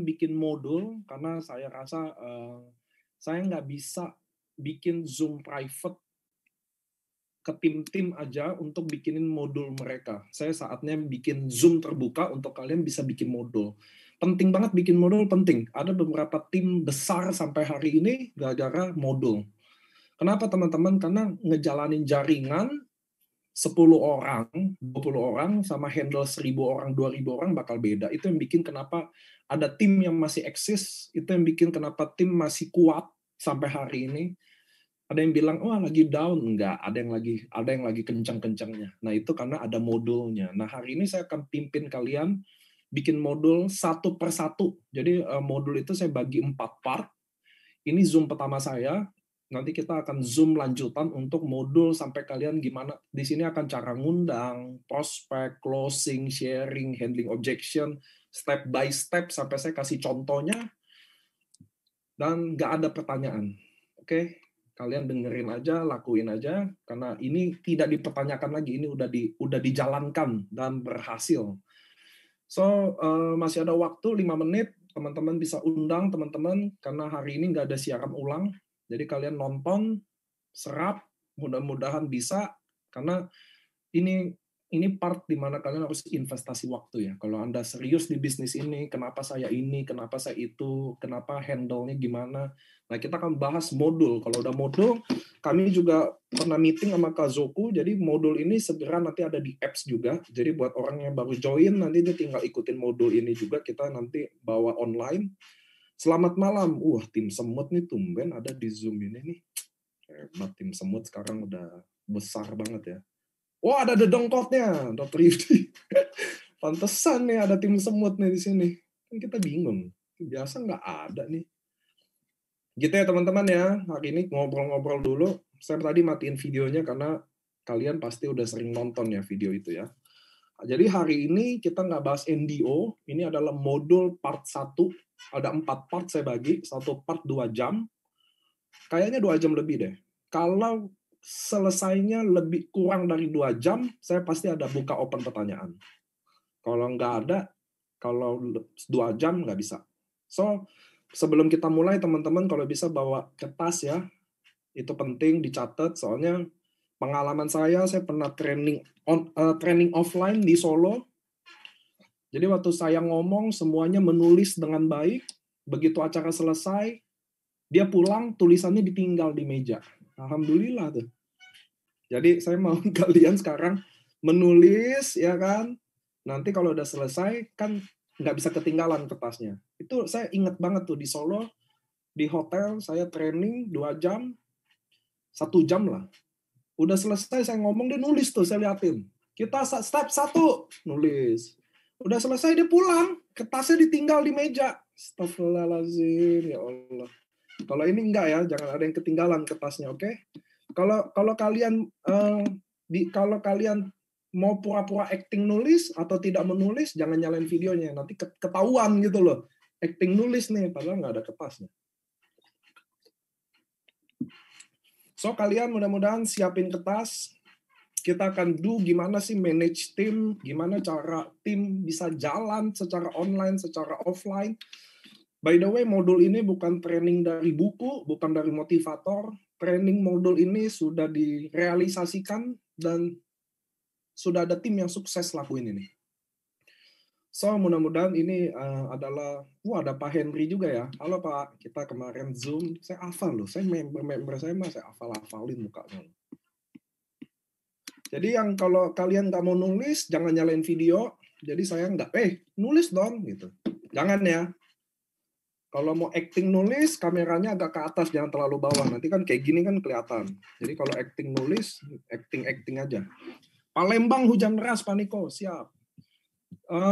bikin modul karena saya rasa saya nggak bisa bikin Zoom private ke tim-tim aja untuk bikinin modul mereka. Saya saatnya bikin Zoom terbuka untuk kalian bisa bikin modul. Penting banget bikin modul, penting. Ada beberapa tim besar sampai hari ini gara-gara modul. Kenapa teman-teman? Karena ngejalanin jaringan 10 orang, 20 orang, sama handle 1000 orang, 2000 orang bakal beda. Itu yang bikin kenapa ada tim yang masih eksis, itu yang bikin kenapa tim masih kuat sampai hari ini. Ada yang bilang, wah lagi down. Enggak, ada yang lagi kencang-kencangnya. Nah itu karena ada modulnya. Nah hari ini saya akan pimpin kalian bikin modul satu per satu. Jadi modul itu saya bagi 4 part. Ini Zoom pertama saya. Nanti kita akan Zoom lanjutan untuk modul sampai kalian gimana. Di sini akan cara ngundang, prospek, closing, sharing, handling objection, step by step sampai saya kasih contohnya. Dan nggak ada pertanyaan. Oke? Kalian dengerin aja, lakuin aja, karena ini tidak dipertanyakan lagi, ini udah dijalankan dan berhasil. So, masih ada waktu 5 menit, teman-teman bisa undang teman-teman, karena hari ini nggak ada siaran ulang, jadi kalian nonton, serap, mudah-mudahan bisa, karena ini part di mana kalian harus investasi waktu ya. Kalau Anda serius di bisnis ini, kenapa saya ini, kenapa saya itu, kenapa handle-nya gimana. Nah, kita akan bahas modul. Kalau udah modul, kami juga pernah meeting sama Kak Zoku, jadi modul ini segera nanti ada di apps juga. Jadi buat orang yang baru join, nanti dia tinggal ikutin modul ini juga, kita nanti bawa online. Selamat malam. Tim semut nih tumben ada di Zoom ini nih. Hebat, tim semut sekarang udah besar banget ya. Oh, ada dedongkotnya, Dr. Yudi. Pantesan nih ada tim semut nih di sini. Kan kita bingung. Biasa nggak ada nih. Gitu ya teman-teman ya. Hari ini ngobrol-ngobrol dulu. Saya tadi matiin videonya karena kalian pasti udah sering nonton ya video itu ya. Jadi hari ini kita nggak bahas NDO. Ini adalah modul part 1. Ada 4 part saya bagi. 1 part 2 jam. Kayaknya 2 jam lebih deh. Kalau selesainya lebih kurang dari 2 jam, saya pasti ada buka open pertanyaan. Kalau nggak ada, kalau 2 jam nggak bisa. So, sebelum kita mulai, teman-teman kalau bisa bawa kertas ya, itu penting dicatat, soalnya pengalaman saya pernah training offline di Solo. Jadi waktu saya ngomong, semuanya menulis dengan baik, begitu acara selesai, dia pulang, tulisannya ditinggal di meja. Alhamdulillah tuh. Jadi saya mau kalian sekarang menulis, ya kan? Nanti kalau udah selesai, kan nggak bisa ketinggalan kertasnya. Itu saya ingat banget tuh di Solo, di hotel, saya training 2 jam, 1 jam lah. Udah selesai saya ngomong, dia nulis tuh, saya liatin. Kita step 1, nulis. Udah selesai, dia pulang, kertasnya ditinggal di meja. Astagfirullahaladzim, ya Allah. Kalau ini enggak ya, jangan ada yang ketinggalan kertasnya, oke? Kalau kalian kalau kalian mau pura-pura acting nulis atau tidak menulis, jangan nyalain videonya, nanti ketahuan gitu loh. Acting nulis nih, padahal nggak ada kertasnya. So kalian mudah-mudahan siapin kertas. Kita akan gimana sih manage tim, gimana cara tim bisa jalan secara online, secara offline. By the way, modul ini bukan training dari buku, bukan dari motivator. Training modul ini sudah direalisasikan dan sudah ada tim yang sukses lakuin ini. So, mudah-mudahan ini adalah, ada Pak Henry juga ya. Halo Pak, kita kemarin Zoom, saya hafal loh. Saya member saya hafal-hafalin mukanya. Jadi yang kalau kalian nggak mau nulis, jangan nyalain video. Jadi saya nggak, nulis dong gitu. Jangan ya. Kalau mau acting nulis, kameranya agak ke atas, jangan terlalu bawah. Nanti kan kayak gini kan kelihatan. Jadi kalau acting nulis, acting aja. Palembang hujan deras, Pak Niko, siap.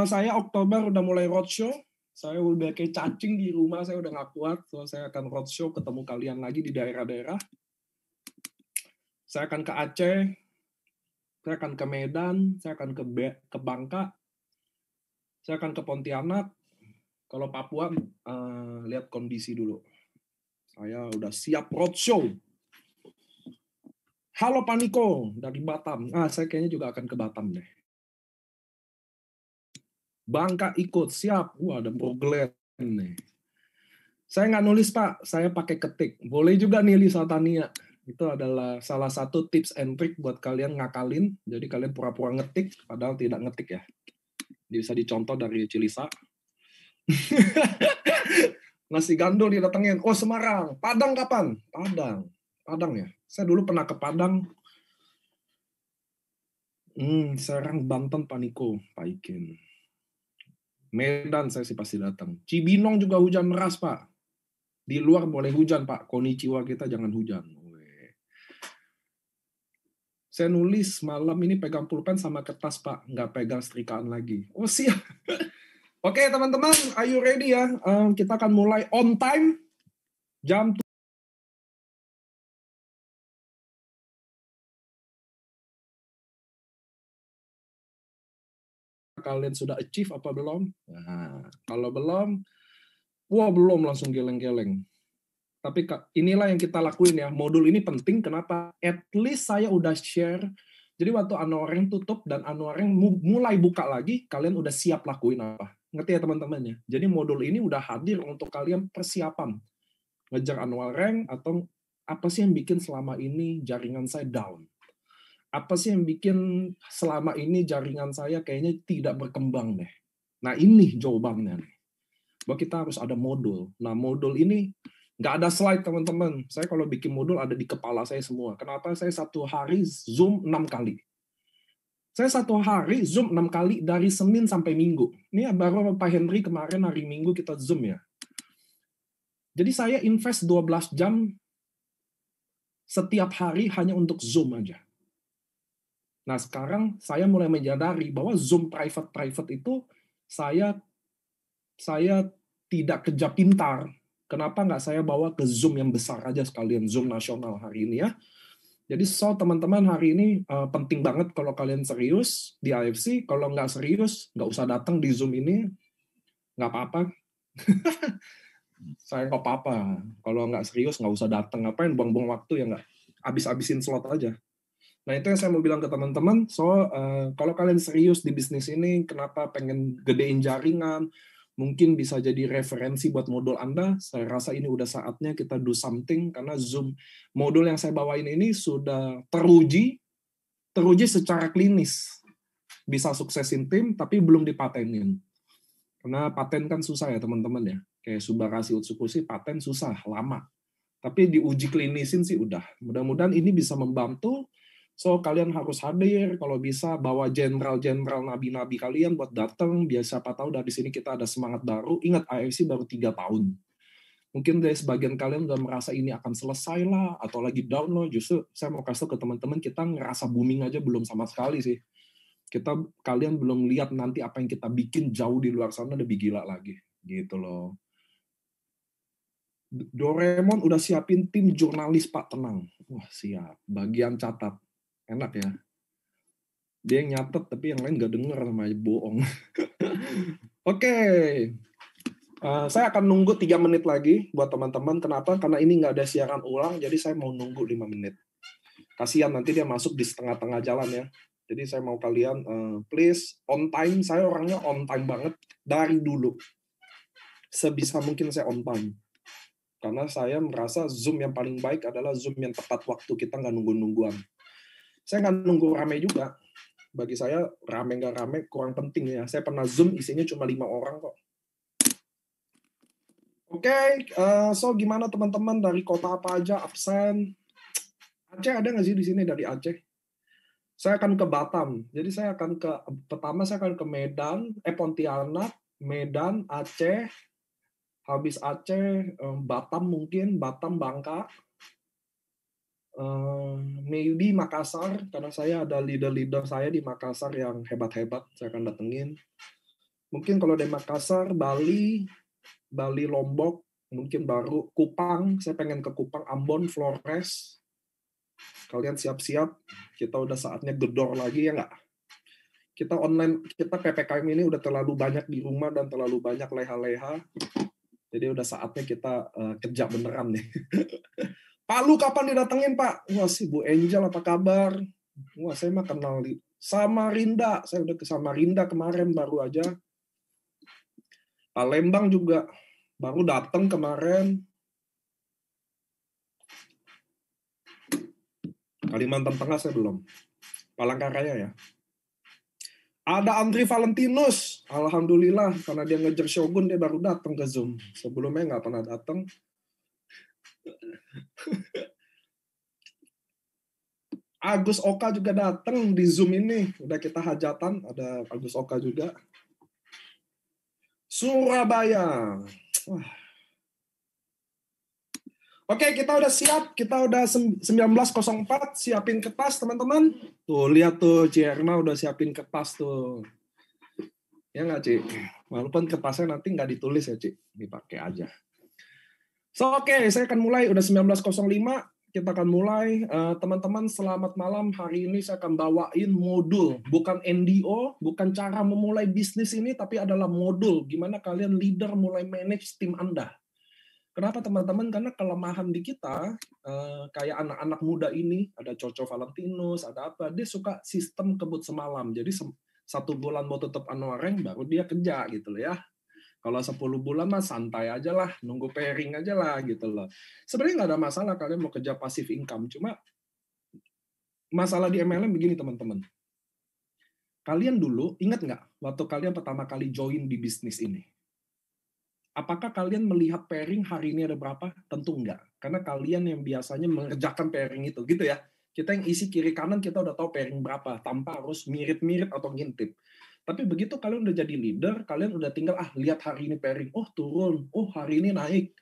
Saya Oktober udah mulai roadshow. Saya udah kayak cacing di rumah, saya udah nggak kuat. So, saya akan roadshow, ketemu kalian lagi di daerah-daerah. Saya akan ke Aceh, saya akan ke Medan, saya akan ke Bangka, saya akan ke Pontianak. Kalau Papua, lihat kondisi dulu. Saya udah siap roadshow. Halo Pak Niko, dari Batam. Saya kayaknya juga akan ke Batam deh. Bangka ikut, siap. Ada Bro Glenn. nih. Saya nggak nulis, Pak. Saya pakai ketik. Boleh juga nih, Lisa Tania. Itu adalah salah satu tips and trick buat kalian ngakalin. Jadi kalian pura-pura ngetik, padahal tidak ngetik ya. Bisa dicontoh dari Cilisa. Nasi gandul didatengin. Oh, Semarang. Padang kapan? Padang. Padang ya. Saya dulu pernah ke Padang. Serang, Banten, Pak Niko, Pak Ikin. Medan saya sih pasti datang. Cibinong juga hujan deras, Pak. Di luar boleh hujan, Pak. Konnichiwa kita jangan hujan. Saya nulis malam ini pegang pulpen sama kertas, Pak. Nggak pegang setrikaan lagi. Oh, siap. Oke, teman-teman. Are you ready ya? Kita akan mulai on time. Jam kalian sudah achieve apa belum? Nah, kalau belum, wah belum langsung geleng-geleng. Tapi inilah yang kita lakuin ya. Modul ini penting. Kenapa? At least saya udah share. Jadi waktu Anuareng tutup dan Anuareng mulai buka lagi, kalian udah siap lakuin apa. Ngerti ya teman-teman ya? Jadi modul ini udah hadir untuk kalian persiapan. Ngejar Anuareng atau apa sih yang bikin selama ini jaringan saya down? Apa sih yang bikin selama ini jaringan saya kayaknya tidak berkembang deh? Nah ini jawabannya nih. Bahwa kita harus ada modul. Nah modul ini nggak ada slide teman-teman. Saya kalau bikin modul ada di kepala saya semua. Kenapa saya satu hari Zoom 6 kali? Saya satu hari Zoom 6 kali dari Senin sampai Minggu. Ini baru Pak Henry kemarin hari Minggu kita Zoom ya. Jadi saya invest 12 jam setiap hari hanya untuk Zoom aja. Nah sekarang saya mulai menyadari bahwa Zoom private itu saya tidak kerja pintar. Kenapa nggak saya bawa ke Zoom yang besar aja sekalian, Zoom nasional hari ini ya. Jadi teman-teman hari ini penting banget kalau kalian serius di AFC. Kalau nggak serius, nggak usah datang di Zoom ini. Nggak apa-apa. Saya nggak apa-apa. Kalau nggak serius, nggak usah datang. Ngapain buang-buang waktu ya nggak? Habis-habisin slot aja. Nah itu yang saya mau bilang ke teman-teman. Kalau kalian serius di bisnis ini, kenapa pengen gedein jaringan, mungkin bisa jadi referensi buat modul Anda. Saya rasa ini udah saatnya kita do something, karena Zoom modul yang saya bawain ini sudah teruji secara klinis. Bisa suksesin tim, tapi belum dipatenin. Karena paten kan susah ya teman-teman ya. Kayak Subarashi Utsukushi, paten susah, lama. Tapi diuji klinisin sih udah. Mudah-mudahan ini bisa membantu. So, kalian harus hadir, kalau bisa bawa jenderal-jenderal nabi-nabi kalian buat datang, biar siapa tahu dari sini kita ada semangat baru. Ingat, AFC baru 3 tahun. Mungkin dari sebagian kalian udah merasa ini akan selesai lah, atau lagi down loh. Justru saya mau kasih ke teman-teman, kita ngerasa booming aja belum sama sekali sih. Kalian belum lihat nanti apa yang kita bikin jauh di luar sana lebih gila lagi. Gitu loh. Doraemon udah siapin tim jurnalis, Pak, tenang. Wah, siap. Bagian catat. Enak ya. Dia yang nyatet, tapi yang lain nggak denger, namanya bohong. Oke. Saya akan nunggu 3 menit lagi buat teman-teman. Kenapa? Karena ini nggak ada siaran ulang, jadi saya mau nunggu 5 menit. Kasihan nanti dia masuk di setengah-tengah jalan ya. Jadi saya mau kalian, please, on time. Saya orangnya on time banget dari dulu. Sebisa mungkin saya on time. Karena saya merasa Zoom yang paling baik adalah Zoom yang tepat waktu, kita nggak nunggu-nungguan. Saya nggak nunggu rame juga. Bagi saya, rame nggak rame kurang penting ya. Saya pernah Zoom isinya cuma 5 orang kok. Oke, so gimana teman-teman dari kota apa aja absen? Aceh ada nggak sih di sini dari Aceh? Saya akan ke Batam. Jadi pertama saya akan ke Medan, Pontianak, Medan, Aceh, habis Aceh, Batam mungkin, Batam, Bangka, maybe Makassar, karena saya ada leader-leader saya di Makassar yang hebat-hebat, saya akan datengin. Mungkin kalau dari Makassar, Bali, Lombok, mungkin baru Kupang, saya pengen ke Kupang, Ambon, Flores. Kalian siap-siap, kita udah saatnya gedor lagi ya nggak? Kita online, kita PPKM ini udah terlalu banyak di rumah dan terlalu banyak leha-leha. Jadi udah saatnya kita kerja beneran nih. Pak Lu kapan didatengin Pak? Wah si Bu Angel apa kabar? Wah saya mah kenal di Samarinda. Saya udah ke Samarinda kemarin baru aja. Palembang juga. Baru datang kemarin. Kalimantan Tengah saya belum. Palangkaraya ya. Ada Andri Valentinus. Alhamdulillah, karena dia ngejar Shogun, dia baru datang ke Zoom. Sebelumnya nggak pernah datang. Agus Oka juga datang di Zoom ini. Udah kita hajatan, ada Agus Oka juga. Surabaya. Wah. Oke, kita udah siap. Kita udah 19.04. Siapin kertas, teman-teman. Tuh, lihat tuh, Cierna udah siapin kertas tuh. Ya nggak, Ci? Walaupun kertasnya nanti nggak ditulis ya, Ci. Dipakai aja. Oke, saya akan mulai. Udah 19.05. Kita akan mulai. Teman-teman, selamat malam. Hari ini saya akan bawain modul. Bukan NDO, bukan cara memulai bisnis ini, tapi adalah modul. Gimana kalian leader mulai manage tim Anda. Kenapa teman-teman? Karena kelemahan di kita, kayak anak-anak muda ini, ada Coco Valentinus, ada apa, dia suka sistem kebut semalam. Jadi 1 bulan mau tutup anuareng, baru dia kerja gitu loh ya. Kalau 10 bulan mah santai aja lah, nunggu pairing aja lah gitu loh. Sebenarnya nggak ada masalah kalian mau kerja passive income, cuma masalah di MLM begini teman-teman. Kalian dulu, ingat nggak, waktu kalian pertama kali join di bisnis ini? Apakah kalian melihat pairing hari ini ada berapa? Tentu enggak. Karena kalian yang biasanya mengerjakan pairing itu, gitu ya. Kita yang isi kiri kanan, kita udah tahu pairing berapa, tanpa harus mirip-mirip atau ngintip. Tapi begitu kalian udah jadi leader, kalian udah tinggal, lihat hari ini pairing, oh turun, oh hari ini naik.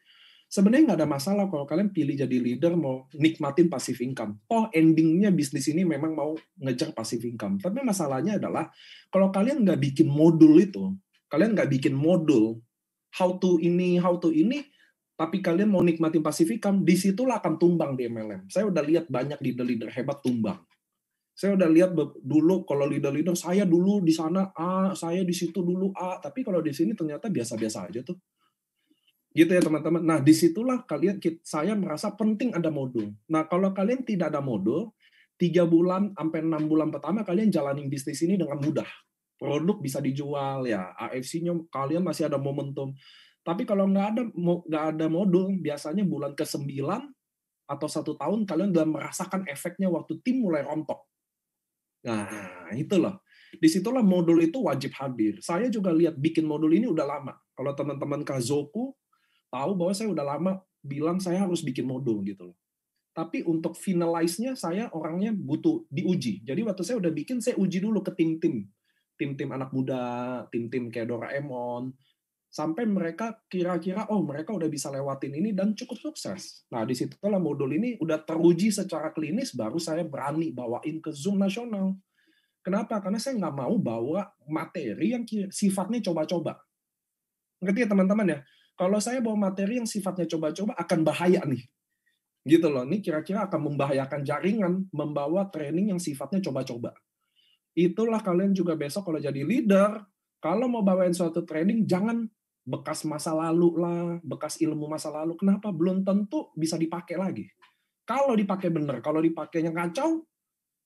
Sebenarnya nggak ada masalah kalau kalian pilih jadi leader, mau nikmatin passive income. Oh, endingnya bisnis ini memang mau ngejar passive income. Tapi masalahnya adalah, kalau kalian nggak bikin modul itu, kalian nggak bikin modul, how to ini, tapi kalian mau nikmatin passive income, disitulah akan tumbang di MLM. Saya udah lihat banyak leader-leader hebat tumbang. Saya udah lihat dulu kalau leader-leader, saya dulu di sana A, saya di situ dulu A, tapi kalau di sini ternyata biasa-biasa aja tuh. Gitu ya teman-teman. Nah, disitulah saya merasa penting ada modul. Nah, kalau kalian tidak ada modul, 3 bulan sampai 6 bulan pertama kalian jalanin bisnis ini dengan mudah. Produk bisa dijual ya, AFC-nya kalian masih ada momentum. Tapi kalau nggak ada modul, biasanya bulan ke-9 atau 1 tahun kalian udah merasakan efeknya waktu tim mulai rontok. Nah, itu loh. Disitulah modul itu wajib hadir. Saya juga lihat bikin modul ini udah lama. Kalau teman-teman Kazoku tahu bahwa saya udah lama bilang saya harus bikin modul gitu loh. Tapi untuk finalize-nya saya orangnya butuh diuji. Jadi waktu saya udah bikin, saya uji dulu ke tim-tim. Tim-tim anak muda, tim-tim kayak Doraemon, sampai mereka kira-kira, oh mereka udah bisa lewatin ini dan cukup sukses. Nah, di situlah modul ini udah teruji secara klinis, baru saya berani bawain ke Zoom nasional. Kenapa? Karena saya nggak mau bawa materi yang sifatnya coba-coba. Ngerti ya teman-teman ya? Kalau saya bawa materi yang sifatnya coba-coba, akan bahaya nih. Gitu loh, ini kira-kira akan membahayakan jaringan, membawa training yang sifatnya coba-coba. Itulah kalian juga besok kalau jadi leader, kalau mau bawain suatu training, jangan bekas masa lalu lah, bekas ilmu masa lalu. Kenapa? Belum tentu bisa dipakai lagi. Kalau dipakai benar, kalau dipakainya kacau,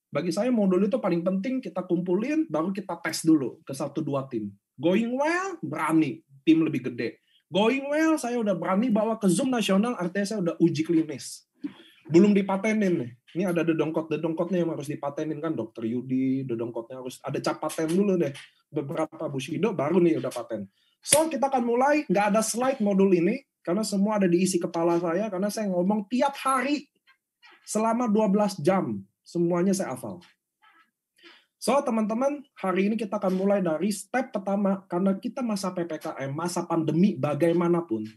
bagi saya modul itu paling penting kita kumpulin, baru kita tes dulu ke 1-2 tim. Going well, berani, tim lebih gede. Going well, saya udah berani bawa ke Zoom nasional, artinya saya udah uji klinis. Belum dipatenin nih. Ini ada dedongkotnya yang harus dipatenin kan, Dokter Yudi, dedongkotnya harus ada cap paten dulu deh. Beberapa Bushido baru nih udah paten. So, kita akan mulai, nggak ada slide modul ini, karena semua ada di isi kepala saya, karena saya ngomong tiap hari, selama 12 jam, semuanya saya hafal. So, teman-teman, hari ini kita akan mulai dari step pertama, karena kita masa PPKM, masa pandemi, bagaimanapun,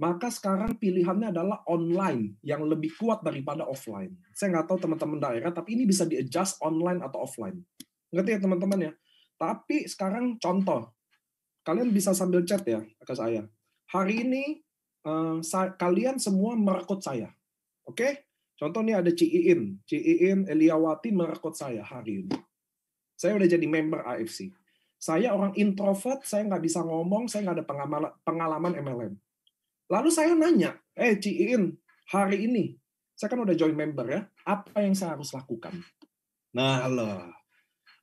maka sekarang pilihannya adalah online yang lebih kuat daripada offline. Saya nggak tahu teman-teman daerah, tapi ini bisa di-adjust online atau offline. Ngerti ya teman-teman ya? Tapi sekarang contoh, kalian bisa sambil chat ya ke saya. Hari ini kalian semua merekrut saya. Oke? Contoh nih ada Ciin, Eliawati merekrut saya hari ini. Saya udah jadi member AFC. Saya orang introvert, saya nggak bisa ngomong, saya nggak ada pengalaman MLM. Lalu saya nanya, Ciin, hari ini, saya kan udah join member ya, apa yang saya harus lakukan? Nah, loh.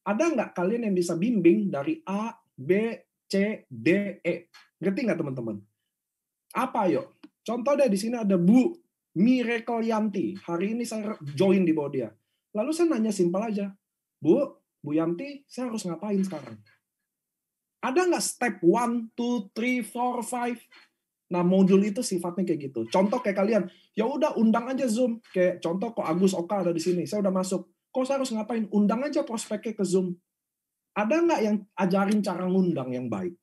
Ada nggak kalian yang bisa bimbing dari A, B, C, D, E? Ngerti nggak teman-teman? Apa yuk? Contoh deh, di sini ada Bu Miracle Yanti. Hari ini saya join di bawah dia. Lalu saya nanya simpel aja, Bu Yanti, saya harus ngapain sekarang? Ada nggak step 1, 2, 3, 4, 5? Nah, modul itu sifatnya kayak gitu. Contoh kayak kalian, ya udah undang aja Zoom. Kayak contoh kok Agus Oka ada di sini, saya udah masuk. Kok saya harus ngapain? Undang aja prospeknya ke Zoom. Ada nggak yang ajarin cara ngundang yang baik?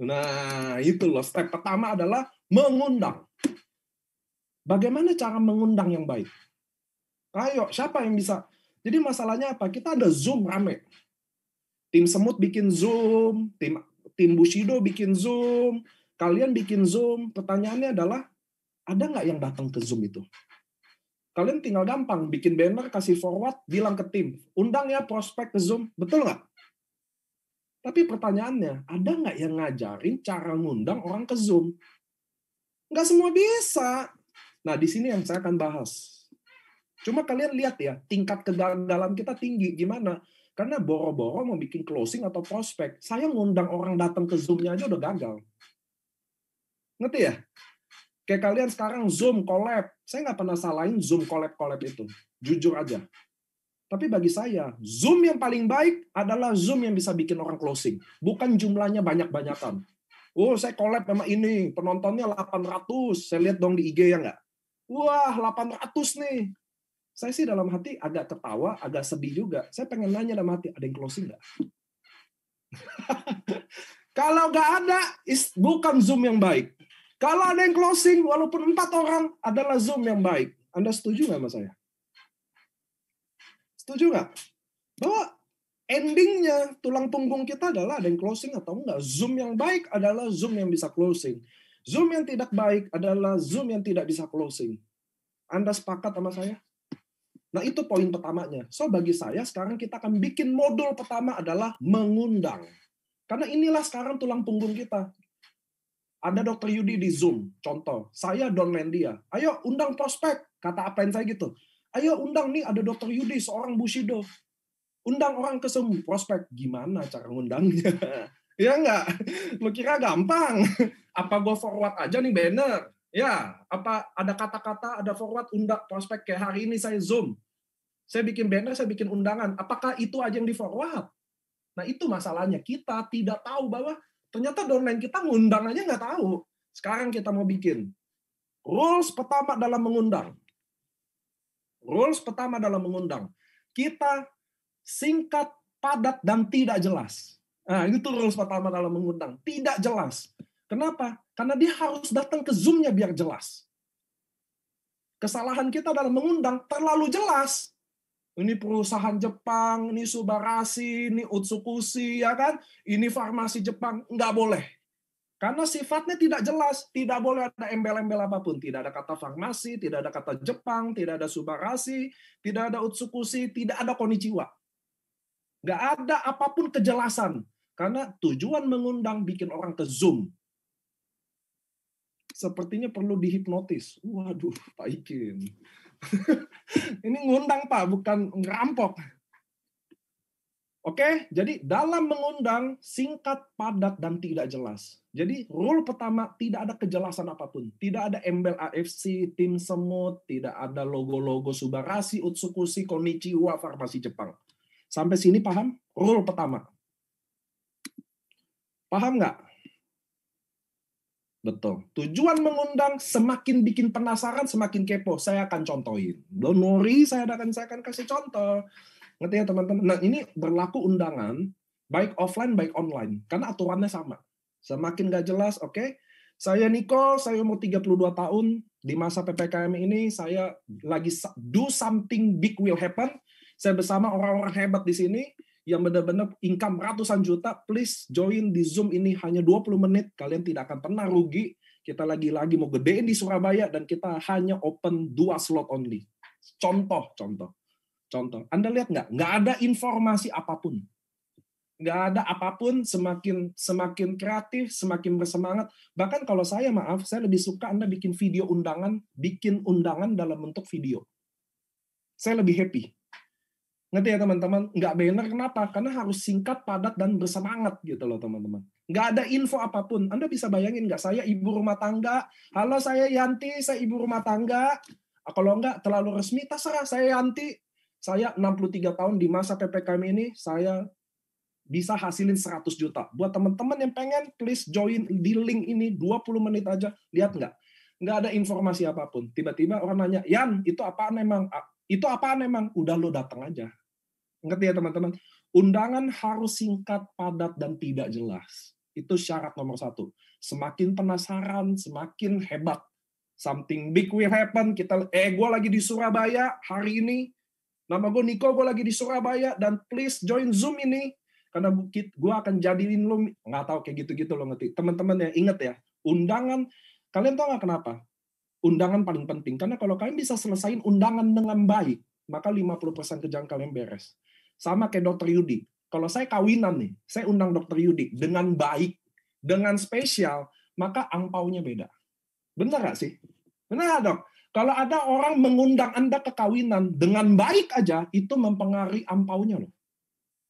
Nah, itu loh. Step pertama adalah mengundang. Bagaimana cara mengundang yang baik? Ayo, siapa yang bisa? Jadi masalahnya apa? Kita ada Zoom rame. Tim Semut bikin Zoom, tim Bushido bikin Zoom, kalian bikin Zoom. Pertanyaannya adalah, ada nggak yang datang ke Zoom itu? Kalian tinggal gampang, bikin banner, kasih forward, bilang ke tim, undang ya prospek ke Zoom. Betul nggak? Tapi pertanyaannya, ada nggak yang ngajarin cara ngundang orang ke Zoom? Nggak semua bisa. Nah, di sini yang saya akan bahas. Cuma kalian lihat ya, tingkat kegagalan kita tinggi. Gimana? Karena boro-boro mau bikin closing atau prospek. Saya ngundang orang datang ke Zoom-nya aja udah gagal. Ngerti ya? Kayak kalian sekarang Zoom collab. Saya nggak pernah salahin Zoom collab-collab itu. Jujur aja. Tapi bagi saya, Zoom yang paling baik adalah Zoom yang bisa bikin orang closing. Bukan jumlahnya banyak-banyakan. Oh, saya collab sama ini. Penontonnya 800. Saya lihat dong di IG ya nggak? Wah, 800 nih. Saya sih dalam hati agak ketawa, agak sedih juga. Saya pengen nanya dalam hati, ada yang closing nggak? Kalau nggak ada, bukan Zoom yang baik. Kalau ada yang closing, walaupun 4 orang, adalah Zoom yang baik. Anda setuju nggak sama saya? Setuju nggak? Bahwa endingnya, tulang punggung kita adalah ada yang closing atau enggak. Zoom yang baik adalah Zoom yang bisa closing. Zoom yang tidak baik adalah Zoom yang tidak bisa closing. Anda sepakat sama saya? Nah, itu poin pertamanya. So, bagi saya, sekarang kita akan bikin modul pertama adalah mengundang. Karena inilah sekarang tulang punggung kita. Ada Dr. Yudi di Zoom, contoh. Saya downline dia. Ayo, undang prospek. Kata apain saya gitu. Ayo, undang nih, ada Dr. Yudi, seorang Bushido. Undang orang ke Zoom, prospek. Gimana cara ngundangnya? Ya nggak? Lu kira gampang? Apa gue forward aja nih banner? Ya, apa ada kata-kata, ada forward, undang prospek. Kayak hari ini saya Zoom. Saya bikin banner, saya bikin undangan. Apakah itu aja yang di-forward? Nah, itu masalahnya. Kita tidak tahu bahwa ternyata downline kita ngundang aja nggak tahu. Sekarang kita mau bikin. Rules pertama dalam mengundang. Rules pertama dalam mengundang. Kita singkat, padat, dan tidak jelas. Nah, itu rules pertama dalam mengundang. Tidak jelas. Kenapa? Karena dia harus datang ke Zoom-nya biar jelas. Kesalahan kita dalam mengundang terlalu jelas. Ini perusahaan Jepang, ini Subarashi, ini Utsukushi, ya kan? Ini farmasi Jepang, nggak boleh. Karena sifatnya tidak jelas, tidak boleh ada embel-embel apapun. Tidak ada kata farmasi, tidak ada kata Jepang, tidak ada Subarashi, tidak ada Utsukushi, tidak ada Konichiwa. Nggak ada apapun kejelasan. Karena tujuan mengundang bikin orang ke Zoom. Sepertinya perlu dihipnotis. Waduh, Pak Ikin. Ini ngundang, Pak, bukan ngerampok. Oke, jadi dalam mengundang singkat, padat, dan tidak jelas. Jadi rule pertama, tidak ada kejelasan apapun. Tidak ada embel AFC, tim semut, tidak ada logo-logo Subarashi, Utsukushi, Konichiwa, farmasi Jepang. Sampai sini paham? Rule pertama. Paham nggak? Betul. Tujuan mengundang semakin bikin penasaran, semakin kepo. Saya akan contohin. Don't worry, saya akan kasih contoh. Ngerti ya teman-teman? Nah, ini berlaku undangan, baik offline, baik online. Karena aturannya sama. Semakin nggak jelas, oke. Saya Nicole, saya umur 32 tahun. Di masa PPKM ini, saya lagi do something big will happen. Saya bersama orang-orang hebat di sini, yang benar-benar income ratusan juta. Please join di Zoom ini hanya 20 menit. Kalian tidak akan pernah rugi. Kita lagi-lagi mau gedein di Surabaya, dan kita hanya open 2 slot only. Contoh. Anda lihat nggak? Nggak ada informasi apapun. Nggak ada apapun, semakin kreatif, semakin bersemangat. Bahkan kalau saya, maaf, saya lebih suka Anda bikin undangan dalam bentuk video. Saya lebih happy. Ngerti ya teman-teman? Nggak banner, kenapa? Karena harus singkat, padat, dan bersemangat gitu loh teman-teman. Nggak ada info apapun. Anda bisa bayangin nggak, saya ibu rumah tangga, halo saya Yanti, saya ibu rumah tangga. Kalau nggak terlalu resmi, terserah saya Yanti. Saya 63 tahun di masa PPKM ini, saya bisa hasilin 100 juta. Buat teman-teman yang pengen, please join di link ini, 20 menit aja. Lihat nggak? Nggak ada informasi apapun. Tiba-tiba orang nanya, Yan, itu apaan emang? Itu apaan emang? Udah lo datang aja. Ngerti ya teman-teman? Undangan harus singkat, padat, dan tidak jelas. Itu syarat nomor 1. Semakin penasaran, semakin hebat. Something big will happen. Gue lagi di Surabaya hari ini. Nama gue Niko, gue lagi di Surabaya. Dan please join Zoom ini. Karena gue akan jadiin lo, nggak tahu kayak gitu-gitu lo ngerti. Teman-teman ya, inget ya. Undangan, kalian tahu nggak kenapa? Undangan paling penting. Karena kalau kalian bisa selesaiin undangan dengan baik, maka 50% kerjaan kalian beres. Sama kayak Dokter Yudi. Kalau saya kawinan nih, saya undang Dokter Yudi dengan baik, dengan spesial, maka angpaunya beda. Benar nggak sih? Benar nggak, Dok? Kalau ada orang mengundang Anda ke kawinan dengan baik aja, itu mempengaruhi angpaunya loh.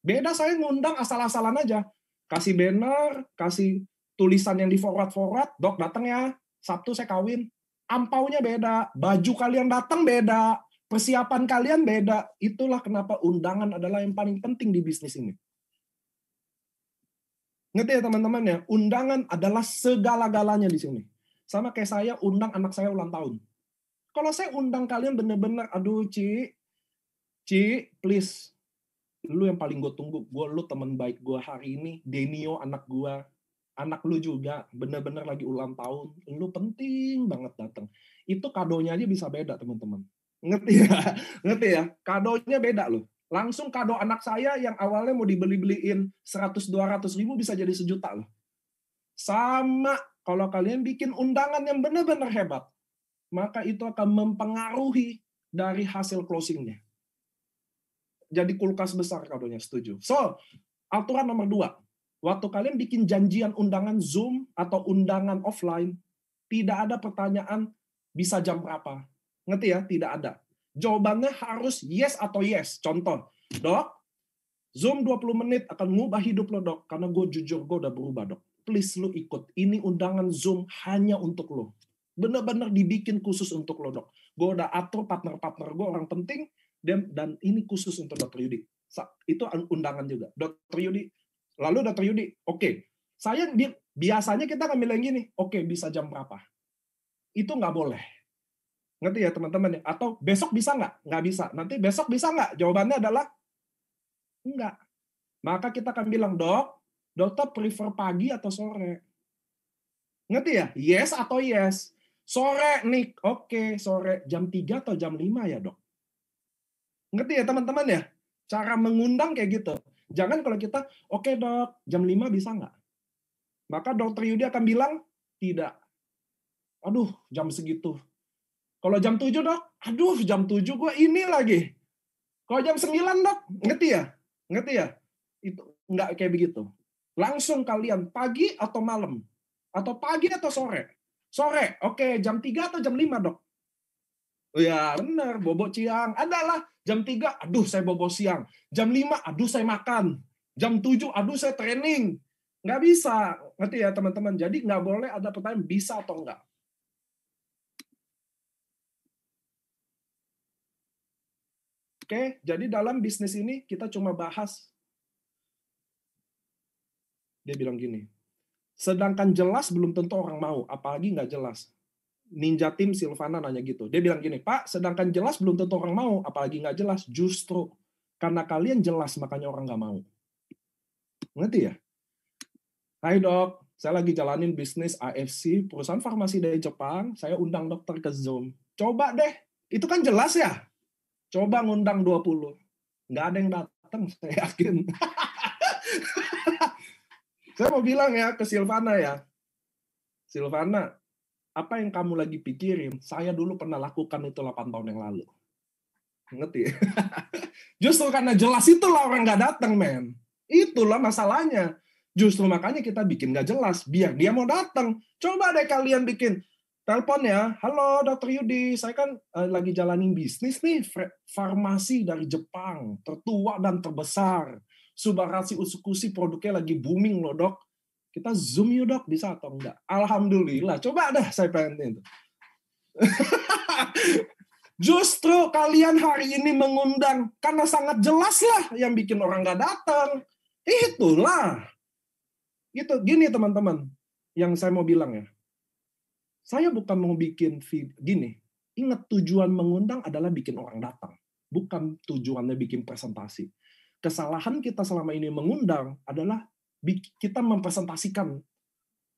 Beda saya ngundang asal-asalan aja. Kasih banner, kasih tulisan yang di forward-forward, Dok datang ya, Sabtu saya kawin. Ampaunya beda, baju kalian datang beda, persiapan kalian beda. Itulah kenapa undangan adalah yang paling penting di bisnis ini. Ngerti ya teman-teman ya? Undangan adalah segala-galanya di sini. Sama kayak saya undang anak saya ulang tahun. Kalau saya undang kalian bener-bener, aduh Ci, please, lu yang paling gue tunggu, lu teman baik gue hari ini, Denio anak gue, anak lu juga, bener-bener lagi ulang tahun, lu penting banget datang. Itu kadonya aja bisa beda teman-teman. Ngerti ya? Ngerti ya? Kadonya beda loh. Langsung kado anak saya yang awalnya mau dibeli-beliin 100-200 ribu bisa jadi 1 juta loh. Sama kalau kalian bikin undangan yang benar-benar hebat, maka itu akan mempengaruhi dari hasil closingnya. Jadi kulkas besar kadonya, setuju. So, aturan nomor 2. Waktu kalian bikin janjian undangan Zoom atau undangan offline, tidak ada pertanyaan bisa jam berapa. Ngerti ya? Tidak ada. Jawabannya harus yes atau yes. Contoh, Dok, Zoom 20 menit akan ngubah hidup lo, Dok. Karena gue jujur, gue udah berubah, Dok. Please lu ikut. Ini undangan Zoom hanya untuk lo. Bener-bener dibikin khusus untuk lo, Dok. Gue udah atur partner-partner gue orang penting, dan ini khusus untuk Dr. Yudi. Itu undangan juga. Dr. Yudi, lalu Dr. Yudi, oke. Saya biasanya kita akan bilang gini, oke, bisa jam berapa? Itu nggak boleh. Ngerti ya teman-teman? Atau besok bisa nggak? Nggak bisa. Nanti besok bisa nggak? Jawabannya adalah enggak. Maka kita akan bilang, dokter prefer pagi atau sore? Ngerti ya? Yes atau yes? Sore nih, oke, sore. Jam 3 atau jam 5 ya, Dok? Ngerti ya teman-teman ya? Cara mengundang kayak gitu. Jangan kalau kita, oke Dok, jam 5 bisa nggak? Maka Dokter Yudi akan bilang, tidak. Aduh, jam segitu. Kalau jam 7 Dok, aduh jam 7 gue ini lagi. Kalau jam 9 Dok, ngerti ya? Ngerti ya? Itu nggak kayak begitu. Langsung kalian pagi atau malam? Atau pagi atau sore? Sore, oke, jam 3 atau jam 5 Dok? Oh ya, benar, bobo siang. Adalah jam 3, aduh saya bobo siang. Jam 5, aduh saya makan. Jam 7, aduh saya training. Nggak bisa. Ngerti ya teman-teman? Jadi nggak boleh ada pertanyaan bisa atau enggak. Oke, jadi dalam bisnis ini kita cuma bahas. Dia bilang gini, sedangkan jelas belum tentu orang mau, apalagi nggak jelas. Ninja Tim Silvana nanya gitu. Dia bilang gini, Pak, sedangkan jelas belum tentu orang mau, apalagi nggak jelas. Justru karena kalian jelas, makanya orang nggak mau. Ngerti ya? Hai dok, saya lagi jalanin bisnis AFC, perusahaan farmasi dari Jepang, saya undang dokter ke Zoom. Coba deh, itu kan jelas ya? Coba ngundang 20. Nggak ada yang datang, saya yakin. Saya mau bilang ya ke Silvana ya, Silvana, apa yang kamu lagi pikirin, saya dulu pernah lakukan itu 8 tahun yang lalu. Ngerti? Justru karena jelas itulah orang nggak datang, men. Itulah masalahnya. Justru makanya kita bikin nggak jelas, biar dia mau datang. Coba deh kalian bikin telepon ya, halo Dokter Yudi, saya kan lagi jalanin bisnis nih, farmasi dari Jepang, tertua dan terbesar. Subarashi Utsukushi produknya lagi booming loh dok. Kita Zoom yuk dok, bisa atau enggak? Alhamdulillah, coba dah saya pengen itu. Justru kalian hari ini mengundang, karena sangat jelas lah yang bikin orang nggak datang. Itulah. Gitu, gini teman-teman, yang saya mau bilang ya. Saya bukan mau bikin gini, ingat tujuan mengundang adalah bikin orang datang. Bukan tujuannya bikin presentasi. Kesalahan kita selama ini mengundang adalah kita mempresentasikan.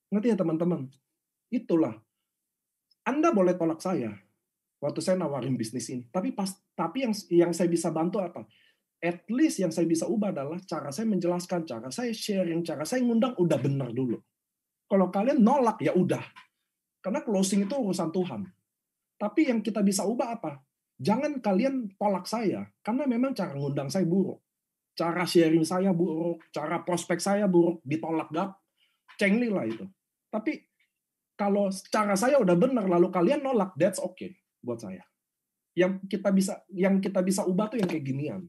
Ngerti ya teman-teman? Itulah. Anda boleh tolak saya waktu saya nawarin bisnis ini. Tapi yang saya bisa bantu apa? At least yang saya bisa ubah adalah cara saya menjelaskan, cara saya sharing, cara saya ngundang udah benar dulu. Kalau kalian nolak ya udah. Karena closing itu urusan Tuhan. Tapi yang kita bisa ubah apa? Jangan kalian tolak saya, karena memang cara ngundang saya buruk. Cara sharing saya buruk, cara prospek saya buruk, ditolak gap, cengli lah itu. Tapi kalau cara saya udah benar, lalu kalian nolak, that's okay buat saya. Yang kita bisa ubah tuh yang kayak ginian.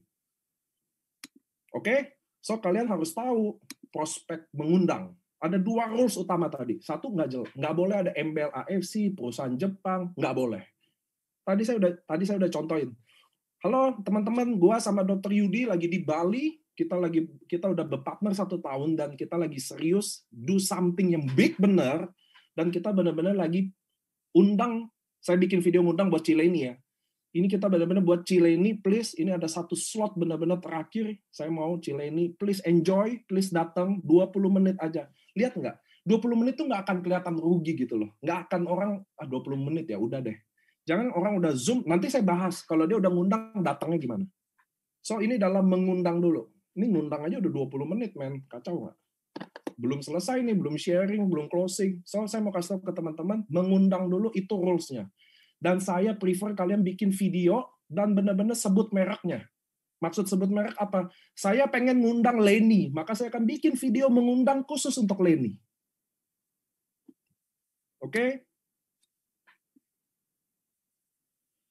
Oke? So kalian harus tahu prospek mengundang. Ada 2 rules utama tadi. Satu nggak boleh ada embel AFC, perusahaan Jepang, nggak boleh. Tadi saya udah contohin. Halo teman-teman, gua sama Dr. Yudi lagi di Bali. Kita udah berpartner 1 tahun dan kita lagi serius do something yang big bener, dan kita benar-benar lagi undang. Saya bikin video ngundang buat Cileni ya. Ini kita benar-benar buat Cileni, please. Ini ada 1 slot benar-benar terakhir. Saya mau Cileni, please enjoy, please datang 20 menit aja. Lihat nggak? 20 menit tuh nggak akan kelihatan rugi gitu loh. Nggak akan orang, 20 menit ya udah deh. Jangan orang udah Zoom, nanti saya bahas. Kalau dia udah ngundang, datangnya gimana. So ini dalam mengundang dulu. Ini ngundang aja udah 20 menit, men. Kacau nggak? Belum selesai nih, belum sharing, belum closing. So saya mau kasih tahu ke teman-teman, mengundang dulu itu rules-nya. Dan saya prefer kalian bikin video dan benar-benar sebut mereknya. Maksud sebut merek apa? Saya pengen ngundang Leni, maka saya akan bikin video mengundang khusus untuk Leni. Oke?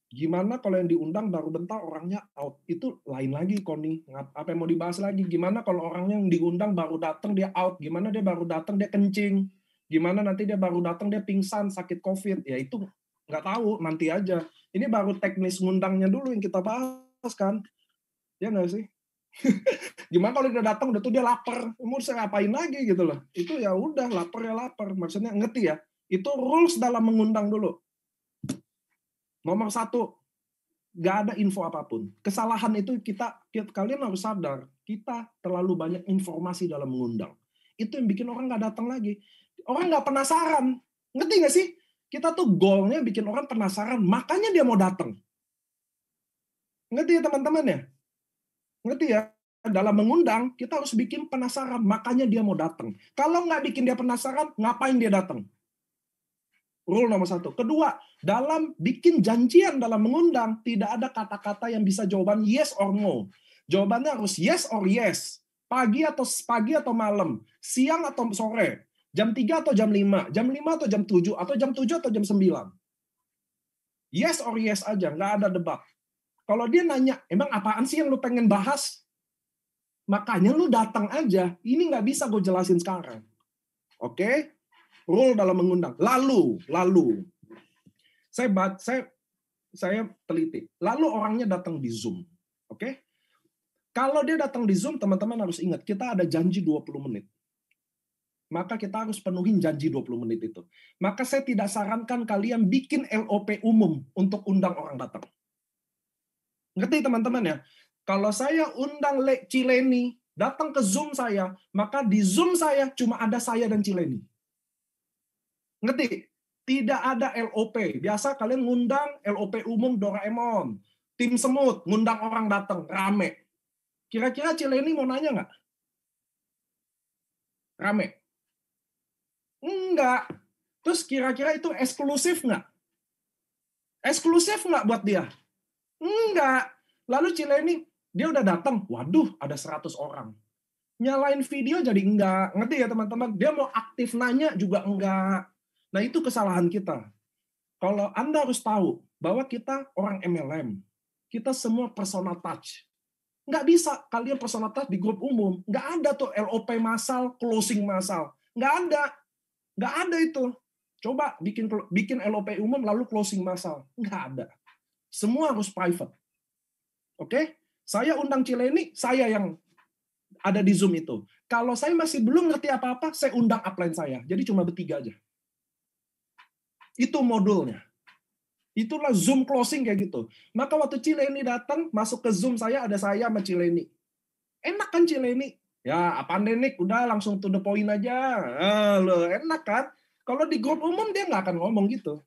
Gimana kalau yang diundang baru bentar orangnya out? Itu lain lagi, Koni. Apa yang mau dibahas lagi? Gimana kalau orangnya yang diundang baru datang dia out? Gimana dia baru datang dia kencing? Gimana nanti dia baru datang dia pingsan, sakit COVID? Ya itu nggak tahu, nanti aja. Ini baru teknis ngundangnya dulu yang kita bahas kan. Ya nggak sih? Gimana kalau dia datang udah tuh dia lapar, mau saya ngapain lagi gitu loh. Itu ya udah lapar ya lapar. Maksudnya ngerti ya? Itu rules dalam mengundang dulu. Nomor 1, nggak ada info apapun. Kesalahan itu kalian harus sadar, kita terlalu banyak informasi dalam mengundang. Itu yang bikin orang nggak datang lagi. Orang nggak penasaran. Ngerti nggak sih? Kita tuh goalnya bikin orang penasaran, makanya dia mau datang. Ngerti ya teman-teman ya? Ngerti ya? Dalam mengundang, kita harus bikin penasaran, makanya dia mau datang. Kalau nggak bikin dia penasaran, ngapain dia datang? Rule nomor 1. Kedua, dalam bikin janjian dalam mengundang, tidak ada kata-kata yang bisa jawaban yes or no. Jawabannya harus yes or yes. Pagi atau malam, siang atau sore, jam 3 atau jam 5, jam 5 atau jam 7, atau jam 7 atau jam 9. Yes or yes aja, nggak ada debat. Kalau dia nanya, emang apaan sih yang lu pengen bahas? Makanya lu datang aja. Ini nggak bisa gue jelasin sekarang. Oke? Rule dalam mengundang. Lalu. Saya teliti. Lalu orangnya datang di Zoom. Oke? Kalau dia datang di Zoom, teman-teman harus ingat, kita ada janji 20 menit. Maka kita harus penuhin janji 20 menit itu. Maka saya tidak sarankan kalian bikin LOP umum untuk undang orang datang. Ngerti teman-teman ya? Kalau saya undang Cileni datang ke Zoom saya, maka di Zoom saya cuma ada saya dan Cileni. Ngerti? Tidak ada LOP. Biasa kalian ngundang LOP umum Doraemon. Tim semut, ngundang orang datang, rame. Kira-kira Cileni mau nanya nggak? Rame? Enggak. Terus kira-kira itu eksklusif nggak? Eksklusif nggak buat dia? Enggak. Lalu Cileni, dia udah datang. Waduh, ada 100 orang. Nyalain video jadi enggak. Ngerti ya teman-teman? Dia mau aktif nanya juga enggak. Nah itu kesalahan kita. Kalau Anda harus tahu bahwa kita orang MLM. Kita semua personal touch. Nggak bisa kalian personal touch di grup umum. Nggak ada tuh LOP massal, closing massal. Nggak ada. Nggak ada itu. Coba bikin LOP umum lalu closing massal. Nggak ada. Semua harus private. Oke? Saya undang Cileni, saya yang ada di Zoom itu. Kalau saya masih belum ngerti apa-apa, saya undang upline saya. Jadi cuma bertiga aja. Itu modulnya. Itulah Zoom closing kayak gitu. Maka waktu Cileni datang, masuk ke Zoom saya, ada saya sama Cileni. Enak kan Cileni? Ya, apaan deh, Nick? Udah langsung to the point aja. Loh, enak kan? Kalau di grup umum, dia nggak akan ngomong gitu.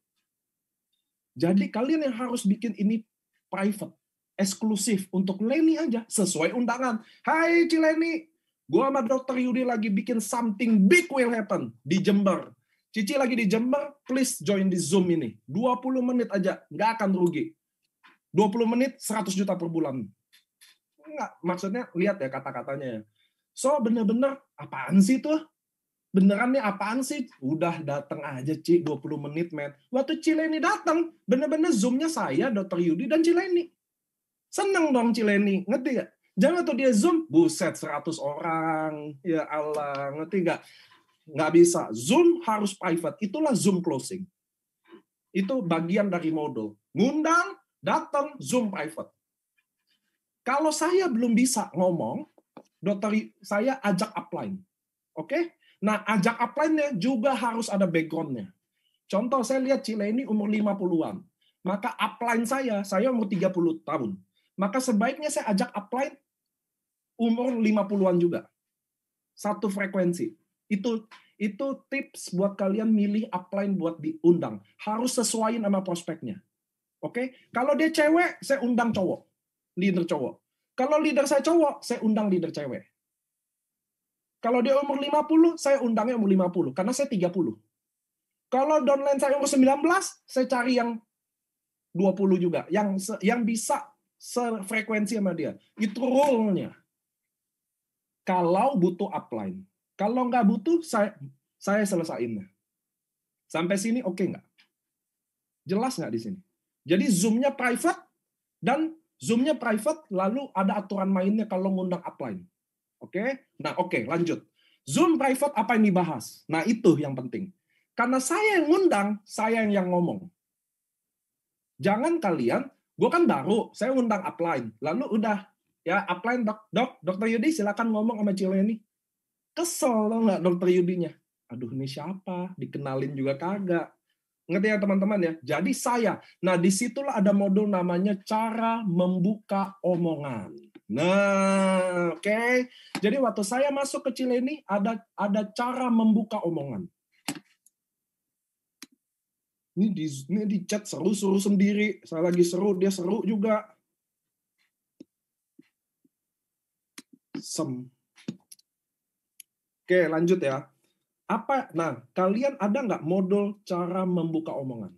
Jadi kalian yang harus bikin ini private, eksklusif untuk Leni aja, sesuai undangan. Hai Cileni, gua sama Dr. Yudi lagi bikin something big will happen di Jember. Cici lagi di Jember, please join di Zoom ini. 20 menit aja, nggak akan rugi. 20 menit, 100 juta per bulan. Enggak, maksudnya lihat ya kata-katanya ya. So, bener-bener, apaan sih tuh? Beneran nih apaan sih? Udah datang aja, Ci, 20 menit, men. Waktu Cileni datang, bener-bener Zoom-nya saya, Dr. Yudi, dan Cileni. Seneng dong Cileni, ngerti gak? Jangan tuh dia Zoom, buset 100 orang. Ya Allah, ngerti gak? Nggak bisa. Zoom harus private. Itulah Zoom closing. Itu bagian dari modul. Ngundang, datang, Zoom private. Kalau saya belum bisa ngomong, saya ajak upline. Oke? Nah, ajak upline-nya juga harus ada background-nya. Contoh, saya lihat Cileni umur 50-an. Maka upline saya umur 30 tahun. Maka sebaiknya saya ajak upline umur 50-an juga. Satu frekuensi. Itu tips buat kalian milih upline buat diundang. Harus sesuaiin sama prospeknya. Oke? Kalau dia cewek, saya undang cowok. Leader cowok. Kalau leader saya cowok, saya undang leader cewek. Kalau dia umur 50, saya undangnya umur 50. Karena saya 30. Kalau downline saya umur 19, saya cari yang 20 juga. Yang bisa sefrekuensi sama dia. Itu rule-nya. Kalau butuh upline. Kalau nggak butuh, saya selesaiin. Sampai sini oke nggak? Jelas nggak di sini? Jadi Zoom-nya private, dan Zoom-nya private, lalu ada aturan mainnya kalau ngundang upline. Oke? Nah, oke, lanjut. Zoom private apa yang dibahas? Nah, itu yang penting. Karena saya yang ngundang, saya yang ngomong. Jangan kalian, gue kan baru, saya ngundang upline. Lalu udah, ya upline, Dr. Yudi silakan ngomong sama Cileni. Kesel tau nggak Dr. Yudinya? Aduh, ini siapa? Dikenalin juga kagak. Ngerti ya teman-teman ya? Jadi saya. Nah, disitulah ada modul namanya cara membuka omongan. Nah, oke. Jadi waktu saya masuk ke Cileni, ada cara membuka omongan. Ini di chat seru-seru sendiri. Saya lagi seru, dia seru juga. Oke, lanjut ya. Nah, kalian ada nggak modul cara membuka omongan?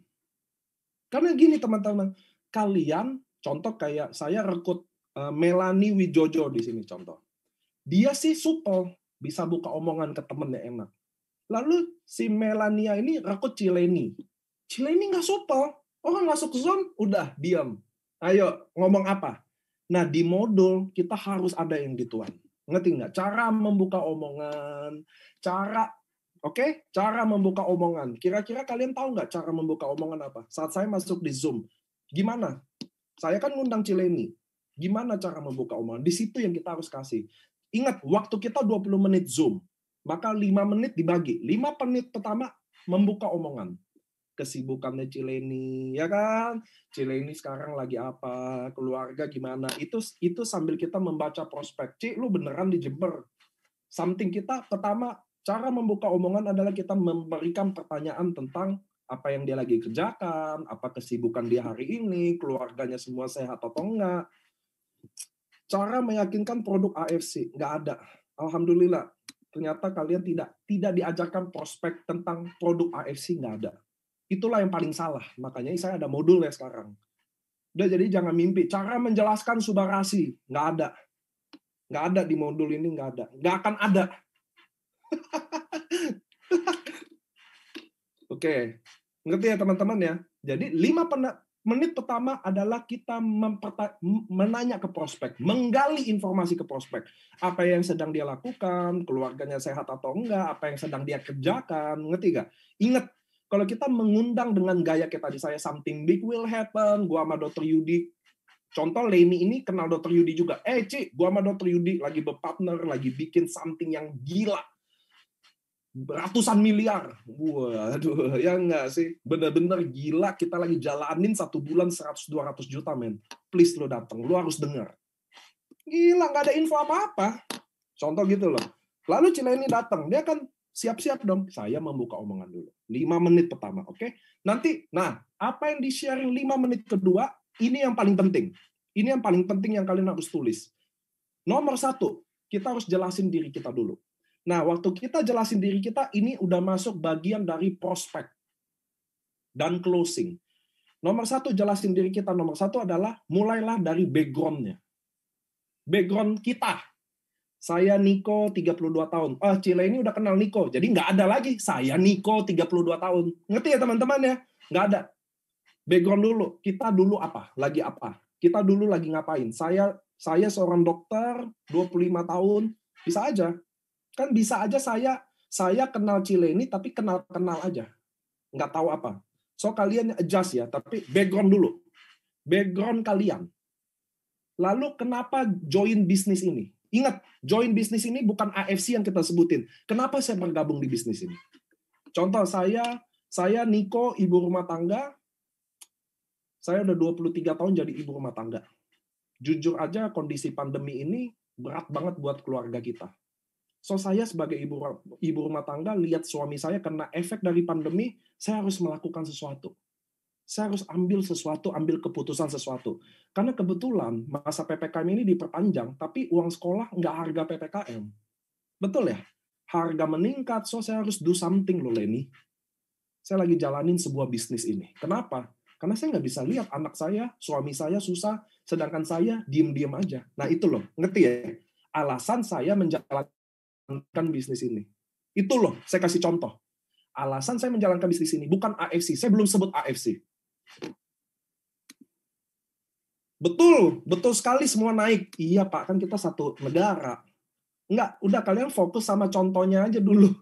Karena gini teman-teman, kalian, contoh kayak saya rekrut Melanie Wijojo di sini contoh. Dia sih supel, bisa buka omongan ke temennya enak. Lalu si Melania ini rekrut Cileni. Cileni nggak supel. Orang masuk Zoom, udah diam. Ayo, ngomong apa? Nah, di modul kita harus ada yang gituan. Ngerti nggak? Cara membuka omongan, cara membuka omongan. Kira-kira kalian tahu nggak cara membuka omongan apa? Saat saya masuk di Zoom, gimana? Saya kan ngundang Cileni. Gimana cara membuka omongan? Di situ yang kita harus kasih. Ingat, waktu kita 20 menit Zoom. Maka 5 menit dibagi. 5 menit pertama membuka omongan. Kesibukannya Cileni, ya kan? Cileni sekarang lagi apa? Keluarga gimana? Itu sambil kita membaca prospek. Ci, lu beneran di Jember. Something kita pertama, cara membuka omongan adalah kita memberikan pertanyaan tentang apa yang dia lagi kerjakan, apa kesibukan dia hari ini, keluarganya semua sehat atau enggak. Cara meyakinkan produk AFC, nggak ada. Alhamdulillah, ternyata kalian tidak diajarkan prospek tentang produk AFC, nggak ada. Itulah yang paling salah. Makanya saya ada modul ya sekarang. Udah, jadi jangan mimpi. Cara menjelaskan subarasi, nggak ada. Nggak ada di modul ini, nggak ada. Nggak akan ada. Oke. Ngerti ya teman-teman ya? Jadi 5 menit pertama adalah kita menanya ke prospek, menggali informasi ke prospek. Apa yang sedang dia lakukan, keluarganya sehat atau enggak, apa yang sedang dia kerjakan, ngerti nggak? Ingat, kalau kita mengundang dengan gaya kayak tadi saya, something big will happen, gua sama Dr. Yudi, contoh Leni ini kenal Dr. Yudi juga. Ci, gua sama Dr. Yudi lagi berpartner, lagi bikin something yang gila. Ratusan miliar. Waduh, ya enggak sih? Bener-bener gila, kita lagi jalanin 1 bulan 100-200 juta, men. Please lo datang, lo harus dengar. Gila, nggak ada info apa-apa. Contoh gitu loh. Lalu Cileni datang, dia kan siap-siap dong. Saya membuka omongan dulu. 5 menit pertama, oke? Nanti, apa yang di-sharing 5 menit kedua, ini yang paling penting. Ini yang paling penting yang kalian harus tulis. Nomor 1, kita harus jelasin diri kita dulu. Nah, waktu kita jelasin diri kita, ini udah masuk bagian dari prospek dan closing. Nomor 1, jelasin diri kita. Nomor 1 adalah mulailah dari background-nya. Background kita. Saya Niko, 32 tahun. Cileni udah kenal Niko. Jadi nggak ada lagi. Saya Niko, 32 tahun. Ngerti ya teman-teman ya? Nggak ada. Background dulu. Kita dulu apa? Lagi apa? Kita dulu lagi ngapain? Saya seorang dokter, 25 tahun. Bisa aja. Kan bisa aja saya kenal Cileni tapi kenal aja. Nggak tahu apa. So kalian adjust ya, tapi background dulu. Background kalian. Lalu kenapa join bisnis ini? Ingat, join bisnis ini bukan AFC yang kita sebutin. Kenapa saya bergabung di bisnis ini? Contoh saya Niko, ibu rumah tangga. Saya udah 23 tahun jadi ibu rumah tangga. Jujur aja kondisi pandemi ini berat banget buat keluarga kita. So saya sebagai ibu rumah tangga lihat suami saya kena efek dari pandemi, saya harus melakukan sesuatu. Saya harus ambil sesuatu, ambil keputusan sesuatu. Karena kebetulan masa PPKM ini diperpanjang, tapi uang sekolah nggak harga PPKM. Betul ya? Harga meningkat, so saya harus do something loh, Leni. Saya lagi jalanin sebuah bisnis ini. Kenapa? Karena saya nggak bisa lihat anak saya, suami saya susah, sedangkan saya diem-diem aja. Nah itu loh, ngerti ya? Alasan saya menjalankan bisnis ini. Itu loh, saya kasih contoh. Alasan saya menjalankan bisnis ini, bukan AFC. Saya belum sebut AFC. Betul sekali semua naik. Iya Pak, kan kita satu negara. Enggak, udah kalian fokus sama contohnya aja dulu.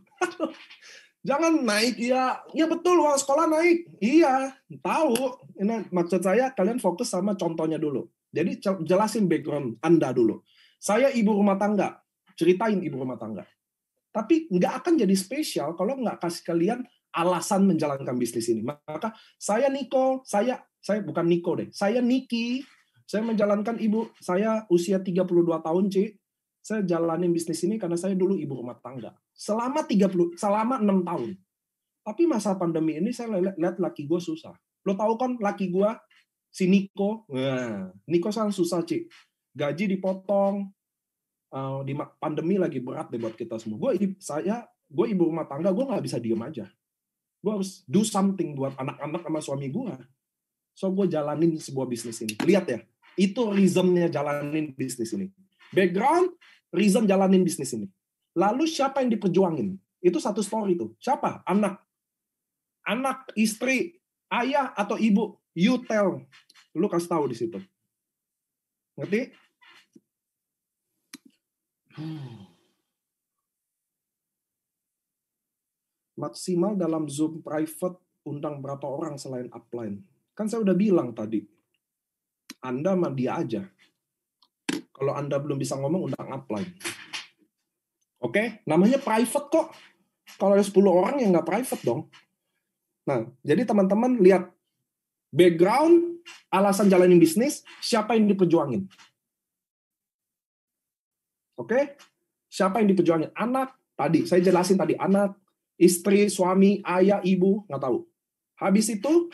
Jangan naik, ya betul uang sekolah naik. Iya, tahu. Ini maksud saya kalian fokus sama contohnya dulu. Jadi jelasin background Anda dulu. Saya ibu rumah tangga. Ceritain ibu rumah tangga. Tapi nggak akan jadi spesial kalau nggak kasih kalian alasan menjalankan bisnis ini. Maka saya Niko, saya bukan Niko deh. Saya Niki, saya menjalankan saya usia 32 tahun, Ci. Saya jalanin bisnis ini karena saya dulu ibu rumah tangga. Selama 6 tahun. Tapi masa pandemi ini saya lihat laki gue susah. Lo tahu kan laki gue, si Niko. Nah, Niko sangat susah, Ci. Gaji dipotong, di pandemi lagi berat deh buat kita semua. Gue ibu rumah tangga, gue nggak bisa diem aja. Gue harus do something buat anak-anak sama suami gue. So gue jalanin sebuah bisnis ini. Lihat ya, itu reasonnya jalanin bisnis ini. Background, reason jalanin bisnis ini. Lalu siapa yang diperjuangin? Itu satu story tuh. Siapa? Anak, istri, ayah atau ibu? You tell. Lu kasih tahu di situ. Ngerti? Maksimal dalam Zoom private undang berapa orang selain upline? Kan saya udah bilang tadi. Anda sama dia aja. Kalau Anda belum bisa ngomong, undang upline. Oke? Namanya private kok. Kalau ada 10 orang yang nggak private dong. Nah, jadi teman-teman lihat background, alasan jalanin bisnis, siapa yang diperjuangin. Oke? Siapa yang diperjuangin? Anak, tadi, saya jelasin tadi, anak, istri, suami, ayah, ibu, nggak tahu. Habis itu,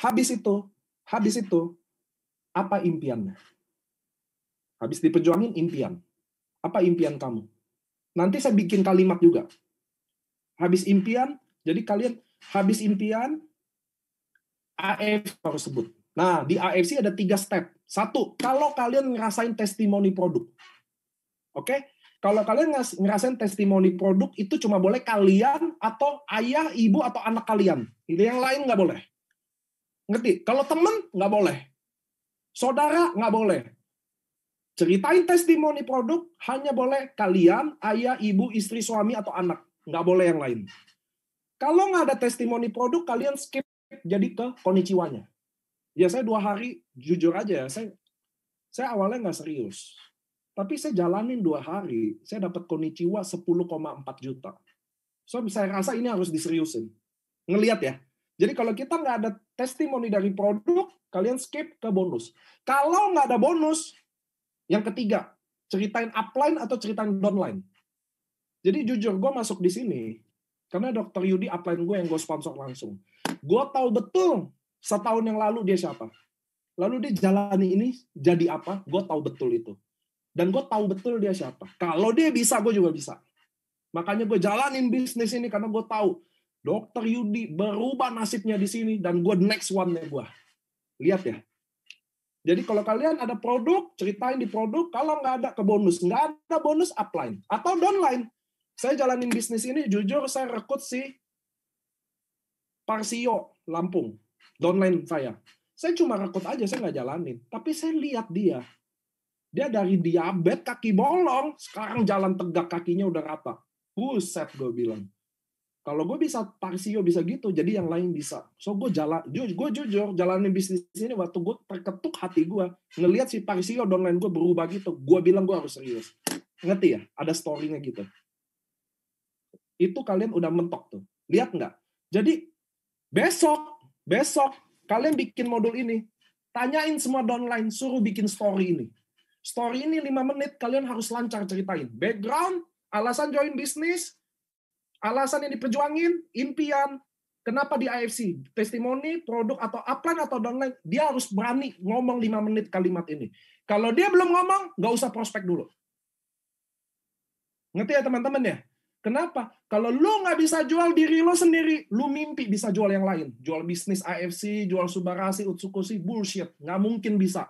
apa impiannya? Habis diperjuangin, impian. Apa impian kamu? Nanti saya bikin kalimat juga. Habis impian, jadi kalian habis impian, AFC harus sebut. Nah, di AFC ada 3 step. 1, kalau kalian ngerasain testimoni produk. Oke? Kalau kalian ngerasain testimoni produk, itu cuma boleh kalian atau ayah, ibu, atau anak kalian. Yang lain nggak boleh. Ngerti? Kalau temen, nggak boleh. Saudara nggak boleh. Ceritain testimoni produk hanya boleh kalian, ayah, ibu, istri, suami, atau anak. Nggak boleh yang lain. Kalau nggak ada testimoni produk, kalian skip jadi ke konnichiwa-nya. Ya saya 2 hari, jujur aja ya, saya awalnya nggak serius. Tapi saya jalanin 2 hari, saya dapat konnichiwa 10,4 juta. So saya rasa ini harus diseriusin. Ngelihat ya. Jadi kalau kita nggak ada testimoni dari produk, kalian skip ke bonus. Kalau nggak ada bonus, yang ketiga, ceritain upline atau ceritain downline. Jadi jujur, gue masuk di sini, karena Dr. Yudi upline gue yang gue sponsor langsung. Gue tahu betul setahun yang lalu dia siapa. Lalu dia jalani ini jadi apa, gue tahu betul itu. Dan gue tahu betul dia siapa. Kalau dia bisa, gue juga bisa. Makanya gue jalanin bisnis ini karena gue tahu Dr. Yudi berubah nasibnya di sini dan gue next one-nya gue. Lihat ya. Jadi kalau kalian ada produk, ceritain di produk. Kalau nggak ada, ke bonus. Nggak ada bonus, upline. Atau downline. Saya jalanin bisnis ini, jujur saya rekrut si Parsio, Lampung. Downline saya. Saya cuma rekrut aja, saya nggak jalanin. Tapi saya lihat dia. Dia dari diabetes, kaki bolong, sekarang jalan tegak, kakinya udah rata. Buset, gue bilang. Kalau gue bisa Parsio bisa gitu, jadi yang lain bisa. So gue jujur jalanin bisnis ini waktu gue terketuk hati gue ngelihat si Parsio downline gue berubah gitu. Gue bilang gue harus serius. Ngerti ya? Ada story-nya gitu. Itu kalian udah mentok tuh. Lihat nggak? Jadi besok kalian bikin modul ini. Tanyain semua downline, suruh bikin story ini. Story ini 5 menit, kalian harus lancar ceritain. Background, alasan join bisnis, alasan yang diperjuangin, impian, kenapa di AFC, testimoni, produk, atau upline, atau downline, dia harus berani ngomong 5 menit kalimat ini. Kalau dia belum ngomong, nggak usah prospek dulu. Ngerti ya teman-teman ya? Kenapa? Kalau lu nggak bisa jual diri lo sendiri, lu mimpi bisa jual yang lain. Jual bisnis AFC, jual Subarasi, Utsukushi, bullshit. Nggak mungkin bisa.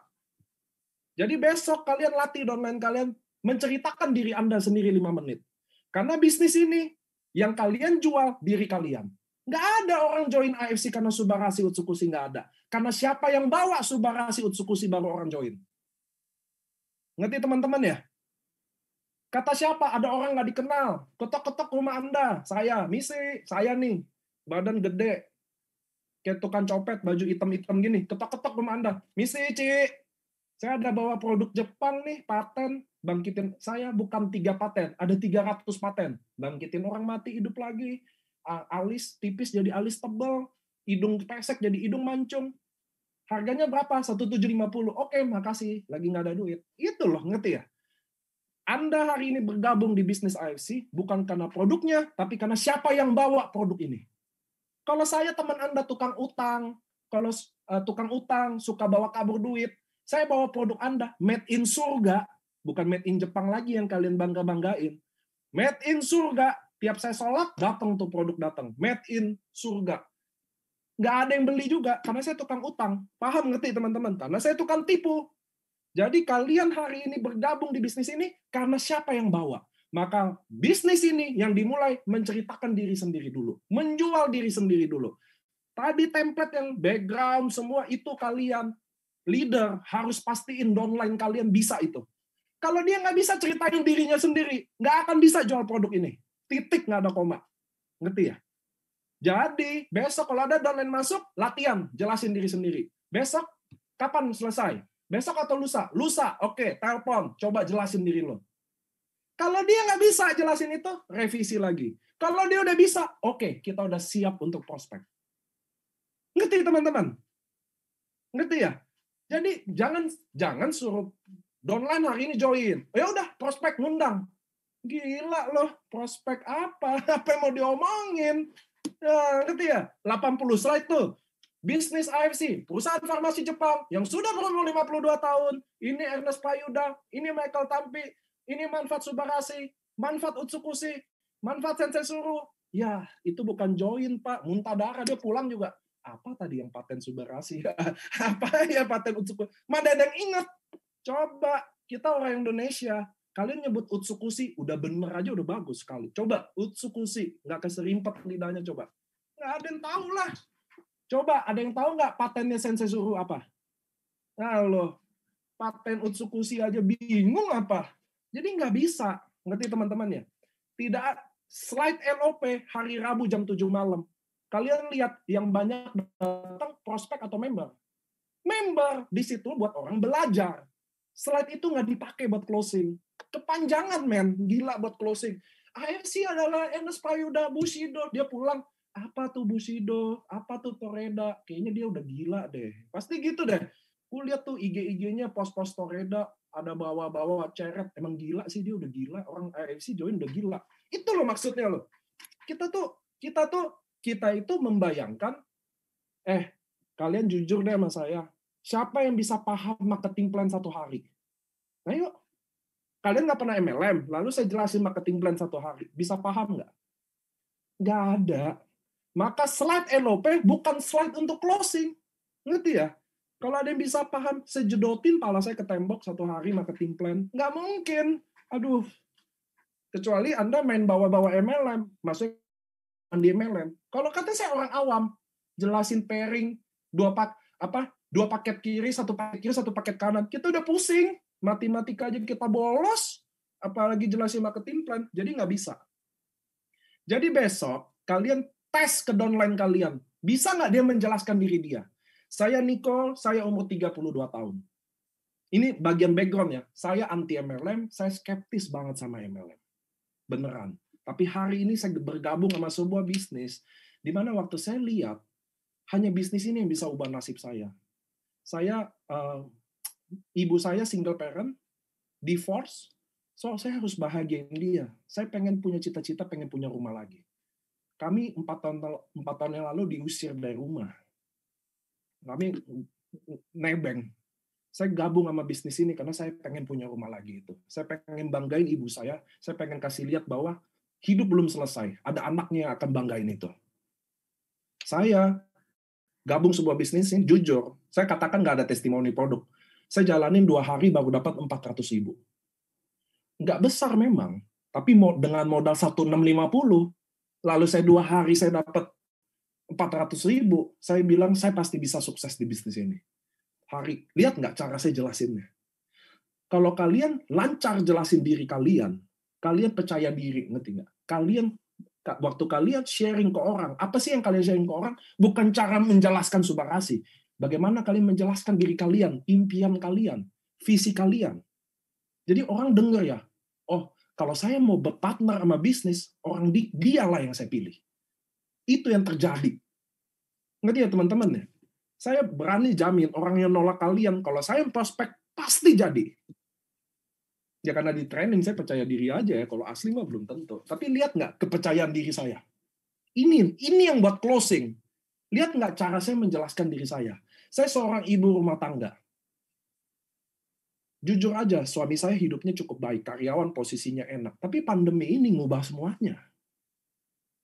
Jadi besok kalian latih downline kalian menceritakan diri Anda sendiri 5 menit. Karena bisnis ini, yang kalian jual diri kalian. Nggak ada orang join AFC karena Subarasi Utsukushi, nggak ada. Karena siapa yang bawa Subarasi Utsukushi baru orang join. Ngerti teman-teman ya? Kata siapa? Ada orang nggak dikenal. Ketok-ketok rumah Anda. Saya, misi, saya nih. Badan gede. Kayak tukang copet, baju hitam-hitam gini. Ketok-ketok rumah Anda. Misi, Ci. Saya ada bawa produk Jepang nih, paten. Bangkitin, saya bukan 3 paten, ada 300 paten. Bangkitin orang mati, hidup lagi. Alis tipis jadi alis tebal. Hidung pesek jadi hidung mancung. Harganya berapa? 1.750. Oke, makasih. Lagi nggak ada duit. Itu loh, ngerti ya? Anda hari ini bergabung di bisnis AFC bukan karena produknya, tapi karena siapa yang bawa produk ini. Kalau saya teman Anda tukang utang, kalau tukang utang suka bawa kabur duit, saya bawa produk Anda made in surga, bukan made in Jepang lagi yang kalian bangga-banggain. Made in surga, tiap saya sholat datang tuh produk datang, made in surga. Nggak ada yang beli juga karena saya tukang utang. Paham ngerti teman-teman? Karena saya tukang tipu. Jadi kalian hari ini bergabung di bisnis ini karena siapa yang bawa. Maka bisnis ini yang dimulai menceritakan diri sendiri dulu. Menjual diri sendiri dulu. Tadi template yang background semua itu kalian. Leader harus pastiin downline kalian bisa itu. Kalau dia nggak bisa ceritain dirinya sendiri, nggak akan bisa jual produk ini. Titik, nggak ada koma. Ngerti ya? Jadi besok kalau ada downline masuk, latihan, jelasin diri sendiri. Besok, kapan selesai? Besok atau lusa? Lusa, oke, telepon, coba jelasin diri lo. Kalau dia nggak bisa jelasin itu, revisi lagi. Kalau dia udah bisa, oke, kita udah siap untuk prospek. Ngerti teman-teman? Ngerti ya? Jadi jangan suruh downline hari ini join. Ya udah, prospek ngundang. Gila loh, prospek apa? Apa yang mau diomongin? Ya, ngerti ya? 80 slide tuh. Bisnis AFC, perusahaan farmasi Jepang yang sudah berumur 52 tahun. Ini Ernest Payuda, ini Michael Tampi, ini Manfaat Subarasi, Manfaat Utsukushi, Manfaat Sensei Suru. Ya, itu bukan join, Pak. Muntah darah, dia pulang juga. Apa tadi yang paten Subarasi? Apa ya paten Utsukushi? Mana ada yang ingat? Coba, kita orang Indonesia. Kalian nyebut Utsukushi, udah bener aja, udah bagus sekali. Coba, Utsukushi. Nggak keserimpet lidahnya, coba. Nggak ada yang tahu lah. Coba, ada yang tahu nggak patennya Sensei Suru apa? Nah loh, paten utsukushi aja bingung apa? Jadi nggak bisa, ngerti teman-teman ya? Tidak slide LOP hari Rabu jam 7 malam. Kalian lihat yang banyak datang prospek atau member. Member di situ buat orang belajar. Slide itu nggak dipakai buat closing. Kepanjangan men, gila buat closing. AFC adalah Ernest Prayuda Bushido. Dia pulang, apa tuh Bushido? Apa tuh Toreda? Kayaknya dia udah gila deh. Pasti gitu deh. Ku lihat tuh IG-IG-nya post-post Toreda, ada bawa-bawa ceret. Emang gila sih, dia udah gila. Orang AFC join udah gila. Itu loh maksudnya loh. Kita itu membayangkan, kalian jujur deh sama saya. Siapa yang bisa paham marketing plan satu hari? Ayo, kalian nggak pernah MLM, lalu saya jelasin marketing plan satu hari. Bisa paham nggak? Nggak ada. Maka slide LOP bukan slide untuk closing. Ngerti ya? Kalau ada yang bisa paham, sejedotin pala saya ke tembok satu hari marketing plan. Nggak mungkin. Aduh. Kecuali Anda main bawa-bawa MLM. Maksudnya di MLM. Kalau kata saya orang awam, jelasin pairing, dua paket kiri, satu paket kanan. Kita udah pusing. Matematika aja kita bolos. Apalagi jelasin marketing plan. Jadi nggak bisa. Jadi besok, kalian tes ke downline kalian. Bisa nggak dia menjelaskan diri dia? Saya Nicole, saya umur 32 tahun. Ini bagian background ya. Saya anti MLM, saya skeptis banget sama MLM. Beneran. Tapi hari ini saya bergabung sama sebuah bisnis, di mana waktu saya lihat, hanya bisnis ini yang bisa ubah nasib saya. Ibu saya single parent, divorce, so saya harus bahagiain dia. Saya pengen punya cita-cita, pengen punya rumah lagi. Kami 4 tahun yang lalu diusir dari rumah. Kami nebeng. Saya gabung sama bisnis ini karena saya pengen punya rumah lagi itu. Saya pengen banggain ibu saya pengen kasih lihat bahwa hidup belum selesai. Ada anaknya yang akan banggain itu. Saya gabung sebuah bisnis ini, jujur, saya katakan nggak ada testimoni produk. Saya jalanin 2 hari baru dapat 400.000. Nggak besar memang, tapi dengan modal 1.650, lalu saya 2 hari saya dapat 400.000, saya bilang saya pasti bisa sukses di bisnis ini. Lihat nggak cara saya jelasinnya? Kalau kalian lancar jelasin diri kalian percaya diri, ngerti nggak? Waktu kalian sharing ke orang, apa sih yang kalian sharing ke orang? Bukan cara menjelaskan subharasi. Bagaimana kalian menjelaskan diri kalian, impian kalian, visi kalian. Jadi orang dengar ya, oh kalau saya mau berpartner sama bisnis, orang dialah yang saya pilih. Itu yang terjadi. Ngerti ya teman-teman ya? Saya berani jamin orang yang nolak kalian, kalau saya prospek, pasti jadi. Ya karena di training saya percaya diri aja ya, kalau asli mah belum tentu. Tapi lihat nggak kepercayaan diri saya? Ini yang buat closing. Lihat nggak cara saya menjelaskan diri saya? Saya seorang ibu rumah tangga. Jujur aja, suami saya hidupnya cukup baik, karyawan posisinya enak. Tapi pandemi ini ngubah semuanya.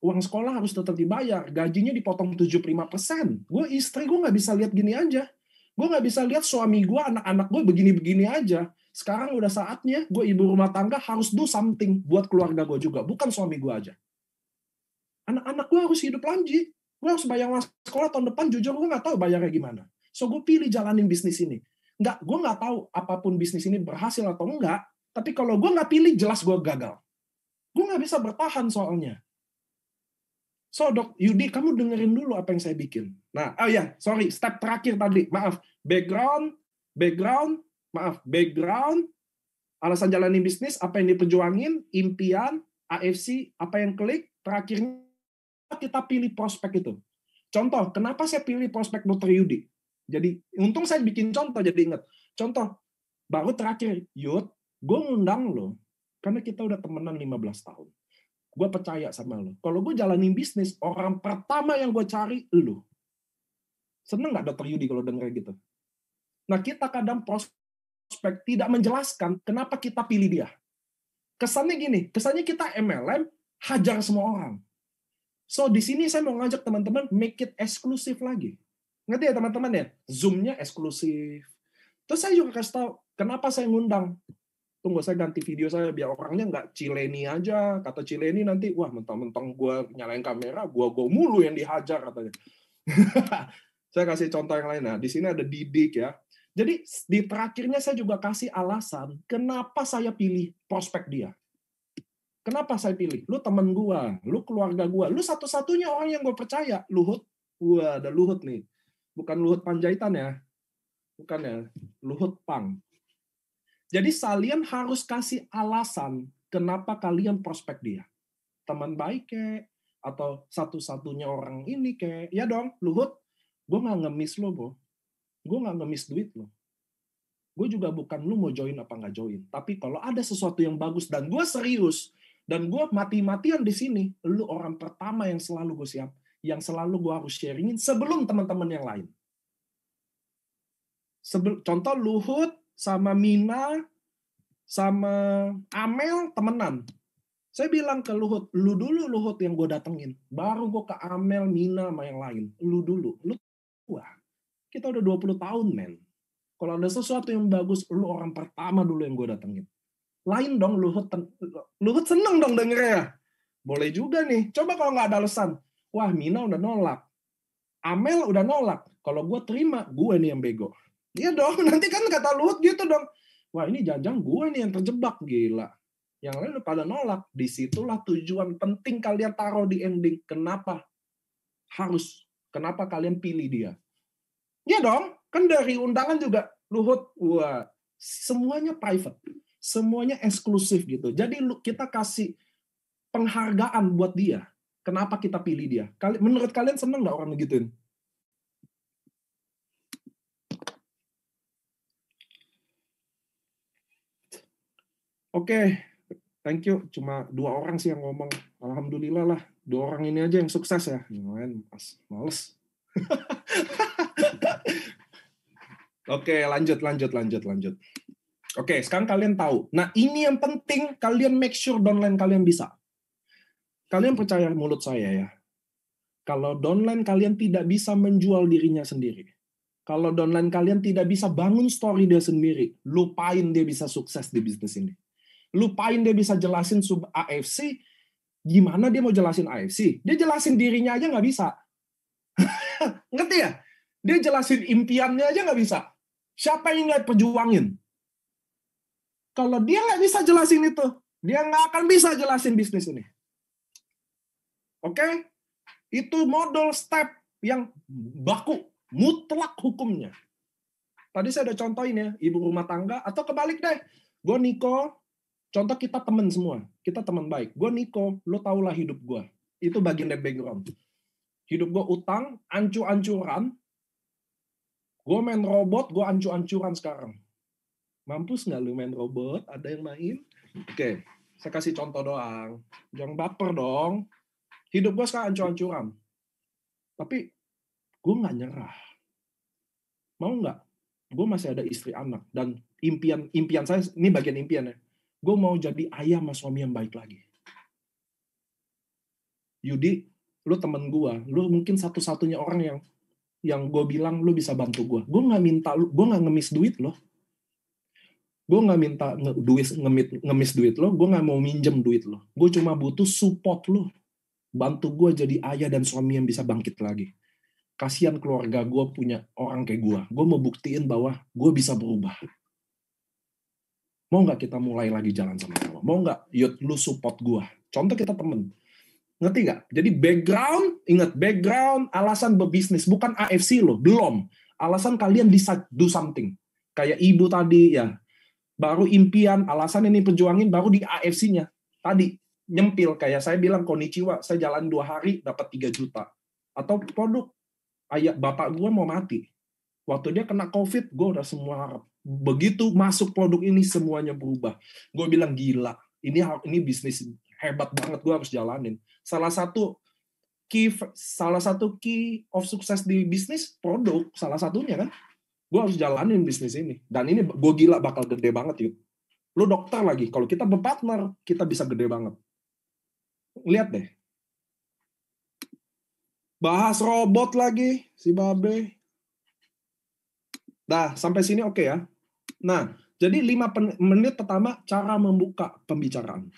Uang sekolah harus tetap dibayar, gajinya dipotong 75%. Istri gue nggak bisa lihat gini aja. Gue nggak bisa lihat suami gue, anak-anak gue begini-begini aja. Sekarang udah saatnya gue ibu rumah tangga harus do something buat keluarga gue juga, bukan suami gue aja. Anak-anak gue harus hidup lagi. Gue harus bayar sekolah tahun depan, jujur gue nggak tahu bayarnya gimana. So gue pilih jalanin bisnis ini. Gue nggak tahu apapun bisnis ini berhasil atau enggak, tapi kalau gue nggak pilih, jelas gue gagal. Gue nggak bisa bertahan soalnya. So, Dok Yudi, kamu dengerin dulu apa yang saya bikin. Nah, step terakhir tadi, maaf, background, alasan jalanin bisnis, apa yang diperjuangin, impian, AFC, apa yang klik, terakhirnya kita pilih prospek itu. Contoh, kenapa saya pilih prospek Dr. Yudi? Jadi, untung saya bikin contoh, jadi ingat. Contoh, baru terakhir, Yud, gue ngundang lo, karena kita udah temenan 15 tahun. Gue percaya sama lo. Kalau gue jalanin bisnis, orang pertama yang gue cari, lo. Seneng nggak Dr. Yudi kalau denger gitu? Nah, kita kadang prospek tidak menjelaskan kenapa kita pilih dia. Kesannya gini, kita MLM, hajar semua orang. So, di sini saya mau ngajak teman-teman, make it eksklusif lagi. Ngerti ya teman-teman ya? Zoom-nya eksklusif. Terus saya juga kasih tahu, kenapa saya ngundang. Tunggu, saya ganti video saya biar orangnya nggak Cileni aja. Kata Cileni nanti, wah mentang-mentang gue nyalain kamera, gue mulu yang dihajar katanya. Saya kasih contoh yang lain. Nah, di sini ada Didik ya. Jadi di terakhirnya saya juga kasih alasan kenapa saya pilih prospek dia. Kenapa saya pilih? Lu temen gua, lu keluarga gua, lu satu-satunya orang yang gue percaya. Luhut, wah ada Luhut nih. Bukan Luhut Panjaitan ya. Bukan ya, Luhut Pang. Jadi kalian harus kasih alasan kenapa kalian prospek dia. Teman baik kek, atau satu-satunya orang ini kek. Ya dong, Luhut, gue nggak ngemis lo, bro. Gue nggak ngemis duit lo. Gue juga bukan lu mau join apa nggak join. Tapi kalau ada sesuatu yang bagus dan gue serius, dan gue mati-matian di sini, lu orang pertama yang selalu gue siap, yang selalu gue harus sharingin sebelum teman-teman yang lain. Contoh Luhut sama Mina sama Amel temenan. Saya bilang ke Luhut, lu dulu Luhut yang gue datengin. Baru gue ke Amel, Mina, sama yang lain. Lu dulu. Lu wah, kita udah 20 tahun, men. Kalau ada sesuatu yang bagus, lu orang pertama dulu yang gue datengin. Lain dong, Luhut seneng dong dengernya. Boleh juga nih. Coba kalau nggak ada alasan. Wah, Mina udah nolak. Amel udah nolak. Kalau gue terima, gue nih yang bego. Iya dong, nanti kan kata Luhut gitu dong. Wah, ini jangan gue nih yang terjebak, gila. Yang lain udah pada nolak. Disitulah tujuan penting kalian taruh di ending. Kenapa kalian pilih dia? Iya dong, kan dari undangan juga Luhut, wah, semuanya private. Semuanya eksklusif gitu. Jadi kita kasih penghargaan buat dia. Kenapa kita pilih dia? Menurut kalian seneng nggak orang begituin? Oke, thank you. Cuma 2 orang sih yang ngomong. Alhamdulillah lah. 2 orang ini aja yang sukses ya. Yang lain males. Oke, lanjut. Oke, sekarang kalian tahu. Nah, ini yang penting, kalian make sure downline kalian bisa. Kalian percaya mulut saya ya. Kalau downline kalian tidak bisa menjual dirinya sendiri. Kalau downline kalian tidak bisa bangun story dia sendiri. Lupain dia bisa sukses di bisnis ini. Lupain dia bisa jelasin sub AFC. Gimana dia mau jelasin AFC? Dia jelasin dirinya aja nggak bisa. Ngerti ya? Dia jelasin impiannya aja nggak bisa. Siapa yang nggak perjuangin? Kalau dia nggak bisa jelasin itu, dia nggak akan bisa jelasin bisnis ini. Oke? Itu modal step yang baku, mutlak hukumnya. Tadi saya udah contohin ya, ibu rumah tangga, atau kebalik deh. Gue Niko, contoh kita teman semua. Kita teman baik. Gue Niko, lo tau lah hidup gue. Itu bagian dari background. Hidup gue utang, ancur-ancuran. Gue main robot, gue ancur-ancuran sekarang. Mampus nggak lu main robot? Ada yang main? Oke, saya kasih contoh doang. Jangan baper dong. Hidup gue sekarang ancur-ancuran. Tapi gue nggak nyerah. Mau nggak? Gue masih ada istri anak. Dan impian saya, ini bagian impian ya. Gue mau jadi ayah sama suami yang baik lagi. Yudi, lu temen gue. Lu mungkin satu-satunya orang yang gue bilang lu bisa bantu gue. Gue nggak ngemis duit loh. Gue nggak minta ngemis duit lo, gue nggak mau minjem duit lo. Gue cuma butuh support lo. Bantu gue jadi ayah dan suami yang bisa bangkit lagi. Kasihan keluarga gue punya orang kayak gue. Gue mau buktiin bahwa gue bisa berubah. Mau nggak kita mulai lagi jalan sama-sama? Mau nggak, Yud, lu support gue? Contoh kita temen. Ngerti nggak? Jadi ingat background, alasan berbisnis. Bukan AFC lo, belum. Alasan kalian decide do something. Kayak ibu tadi ya. Baru impian, alasan ini perjuangin, baru di AFC-nya. Tadi, nyempil. Kayak saya bilang, konnichiwa, saya jalan 2 hari, dapat 3 juta. Atau produk, ayah bapak gue mau mati. Waktu dia kena COVID, gue udah semua harap. Begitu masuk produk ini, semuanya berubah. Gue bilang, gila. Ini bisnis hebat banget, gue harus jalanin. Salah satu key of sukses di bisnis, produk. Salah satunya kan. Gue harus jalanin bisnis ini. Dan ini gue gila bakal gede banget, Yud. Lu dokter lagi. Kalau kita berpartner, kita bisa gede banget. Lihat deh. Bahas robot lagi, si Babe. Nah, sampai sini oke ya. Nah, jadi 5 menit pertama cara membuka pembicaraan.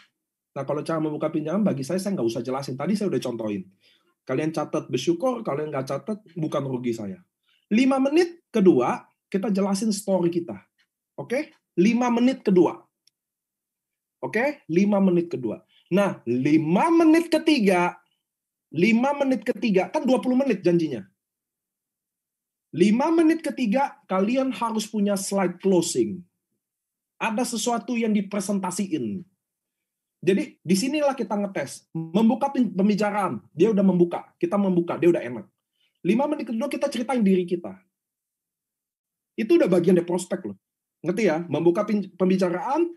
Nah, kalau cara membuka pembicaraan, bagi saya nggak usah jelasin. Tadi saya udah contohin. Kalian catat bersyukur, kalian nggak catat, bukan rugi saya. 5 menit kedua, kita jelasin story kita. Oke? 5 menit kedua. Oke? 5 menit kedua. Nah, 5 menit ketiga, kan 20 menit janjinya. 5 menit ketiga, kalian harus punya slide closing. Ada sesuatu yang dipresentasiin. Jadi, disinilah kita ngetes. Membuka pembicaraan. Dia udah membuka. Kita membuka. Dia udah enak. 5 menit kedua, kita ceritain diri kita. Itu udah bagian dari prospek loh. Ngerti ya? Membuka pembicaraan,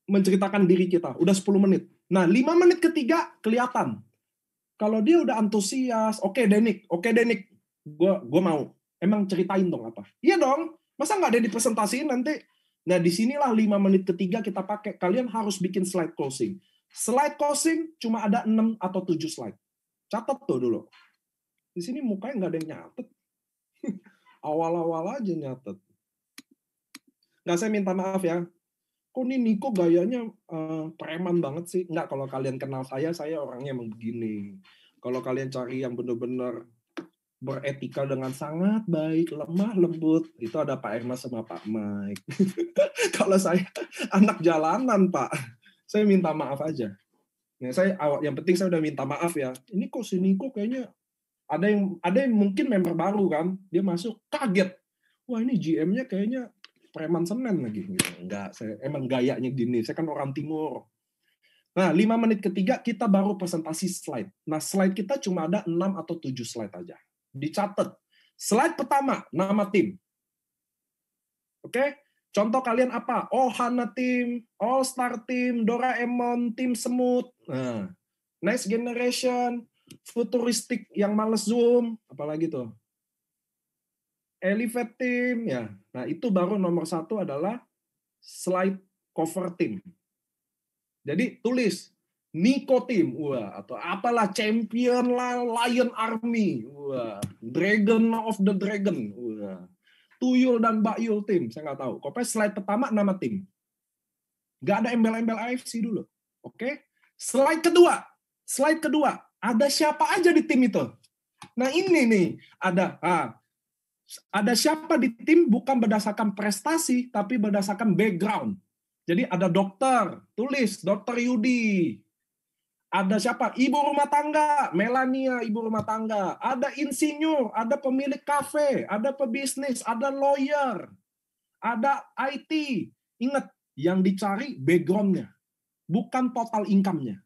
menceritakan diri kita. Udah 10 menit. Nah, 5 menit ketiga, kelihatan. Kalau dia udah antusias, oke Denik. Gue mau. Emang ceritain dong apa? Iya dong. Masa nggak ada dipresentasiin nanti? Nah, disinilah 5 menit ketiga kita pakai. Kalian harus bikin slide closing. Slide closing cuma ada 6 atau 7 slide. Catat tuh dulu. Di sini mukanya nggak ada yang nyatet. Awal-awal aja nyatet. Nggak, saya minta maaf ya. Kok nih Niko gayanya preman banget sih? Nggak, kalau kalian kenal saya orangnya emang begini. Kalau kalian cari yang benar-benar beretika dengan sangat baik, lemah, lembut, itu ada Pak Erna sama Pak Mike. Kalau saya anak jalanan, Pak. Saya minta maaf aja. Nah, yang penting saya udah minta maaf ya. Ini kok si Niko kayaknya ada yang mungkin member baru kan, dia masuk kaget. Wah, ini GM-nya kayaknya preman Senen lagi. Enggak, saya emang gayanya gini. Saya kan orang timur. Nah, 5 menit ketiga kita baru presentasi slide. Nah, slide kita cuma ada 6 atau 7 slide aja. Dicatat. Slide pertama, nama tim. Oke? Contoh kalian apa? Oh, Hana tim, All Star tim, Doraemon, tim semut. Nah, Next Generation, futuristik yang males zoom, apalagi tuh? Elevate team, ya. Nah, itu baru nomor 1 adalah slide cover team. Jadi tulis Niko team, wah, atau apalah champion lah, Lion Army, wah, Dragon of the Dragon, wah, Tuyul dan Bakyul team, saya nggak tahu. Pokoknya slide pertama nama tim. Nggak ada embel-embel AFC dulu, oke? Slide kedua, ada siapa aja di tim itu? Nah ini nih, ada siapa di tim bukan berdasarkan prestasi, tapi berdasarkan background. Jadi ada dokter, tulis Dokter Yudi. Ada siapa? Ibu rumah tangga, Melania, ibu rumah tangga. Ada insinyur, ada pemilik kafe, ada pebisnis, ada lawyer, ada IT. Ingat, yang dicari background-nya, bukan total income-nya.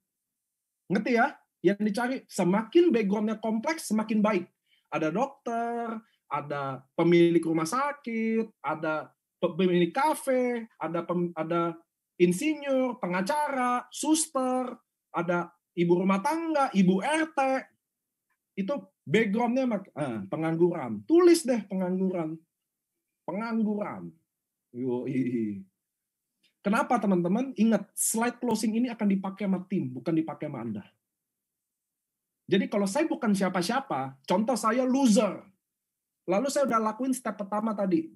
Ngerti ya? Yang dicari, semakin background-nya kompleks, semakin baik. Ada dokter, ada pemilik rumah sakit, ada pemilik kafe, ada insinyur, pengacara, suster, ada ibu rumah tangga, ibu RT. Itu background-nya pengangguran. Tulis deh pengangguran. Yoi. Kenapa teman-teman? Ingat, slide closing ini akan dipakai sama tim, bukan dipakai sama Anda. Jadi kalau saya bukan siapa-siapa, contoh saya loser. Lalu saya udah lakuin step pertama tadi,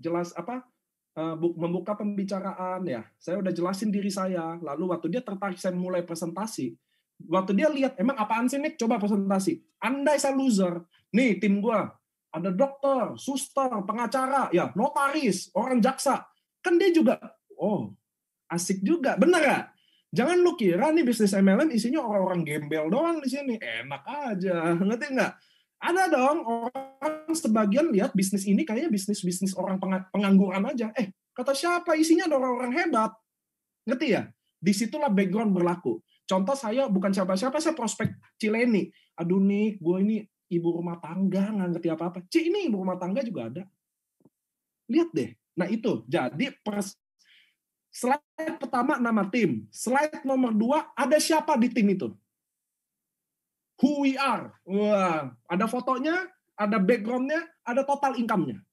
membuka pembicaraan ya. Saya udah jelasin diri saya. Lalu waktu dia tertarik saya mulai presentasi. Waktu dia lihat, emang apaan sih Nick? Coba presentasi. Andai saya loser, nih tim gua ada dokter, suster, pengacara, ya notaris, orang jaksa. Kan dia juga, oh asik juga, bener gak? Jangan lu kira nih bisnis MLM isinya orang-orang gembel doang di sini. Enak aja, ngerti nggak? Ada dong orang sebagian lihat bisnis ini kayaknya bisnis orang pengangguran aja. Kata siapa? Isinya ada orang-orang hebat. Ngerti ya? Disitulah background berlaku. Contoh saya bukan siapa-siapa, saya prospek Cileni. Aduh nih, gue ini ibu rumah tangga, nggak ngerti apa-apa. Ini ibu rumah tangga juga ada. Lihat deh. Nah itu, jadi slide pertama nama tim. Slide nomor 2, ada siapa di tim itu? Who we are. Wah, ada fotonya, ada background-nya, ada total income-nya.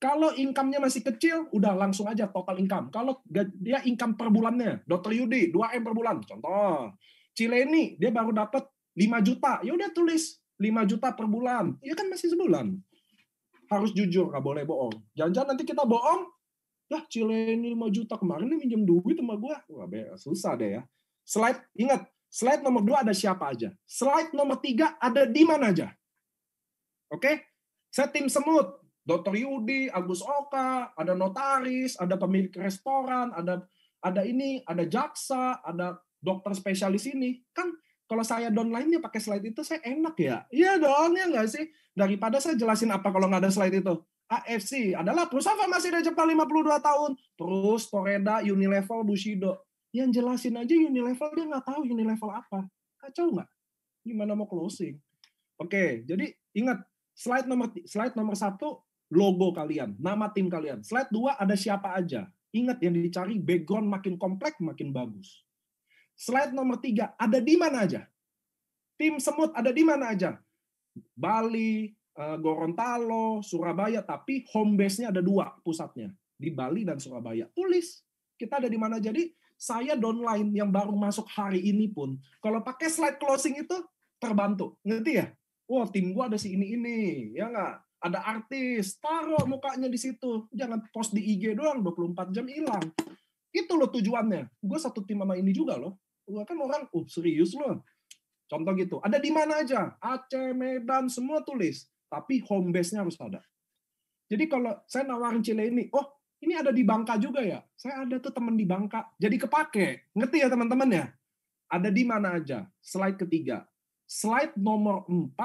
Kalau income-nya masih kecil, udah langsung aja total income. Kalau dia income per bulannya, Dr. Yudi 2M per bulan, contoh. Cileni dia baru dapat 5 juta, ya udah tulis 5 juta per bulan. Ya kan masih sebulan. Harus jujur, nggak boleh bohong. Jangan-jangan nanti kita bohong, lah Cileni 5 juta kemarin nih minjem duit sama gua. Wah, susah deh ya. Ingat, slide nomor 2 ada siapa aja. Slide nomor 3 ada di mana aja. Oke? Saya tim semut. Dr. Yudi, Agus Oka, ada notaris, ada pemilik restoran, ada ini, ada jaksa, ada dokter spesialis ini. Kan kalau saya downline-nya pakai slide itu, saya enak ya. Iya dong, ya nggak sih? Daripada saya jelasin apa kalau nggak ada slide itu. AFC adalah perusahaan farmasi dari Jepang 52 tahun. Terus Toreda, Unilevel, Bushido. Yang jelasin aja Unilevel, dia nggak tahu Unilevel apa. Kacau nggak? Gimana mau closing? Oke, jadi ingat, slide nomor 1, logo kalian, nama tim kalian. Slide 2 ada siapa aja. Ingat yang dicari background makin kompleks, makin bagus. Slide nomor 3, ada di mana aja? Tim semut ada di mana aja? Bali, Gorontalo, Surabaya, tapi home base-nya ada 2 pusatnya. Di Bali dan Surabaya. Tulis, kita ada di mana. Jadi, saya downline yang baru masuk hari ini pun, kalau pakai slide closing itu, terbantu. Ngerti ya? Wah, tim gua ada si ini, ya nggak? Ada artis, taruh mukanya di situ. Jangan post di IG doang, 24 jam hilang. Itu loh tujuannya. Gue satu tim sama ini juga loh. Gue kan orang, serius loh. Contoh gitu. Ada di mana aja? Aceh, Medan, semua tulis. Tapi home base-nya harus ada. Jadi kalau saya nawarin Cile ini, ini ada di Bangka juga ya? Saya ada tuh teman di Bangka. Jadi kepake. Ngerti ya teman-teman ya? Ada di mana aja? Slide ketiga. Slide nomor 4.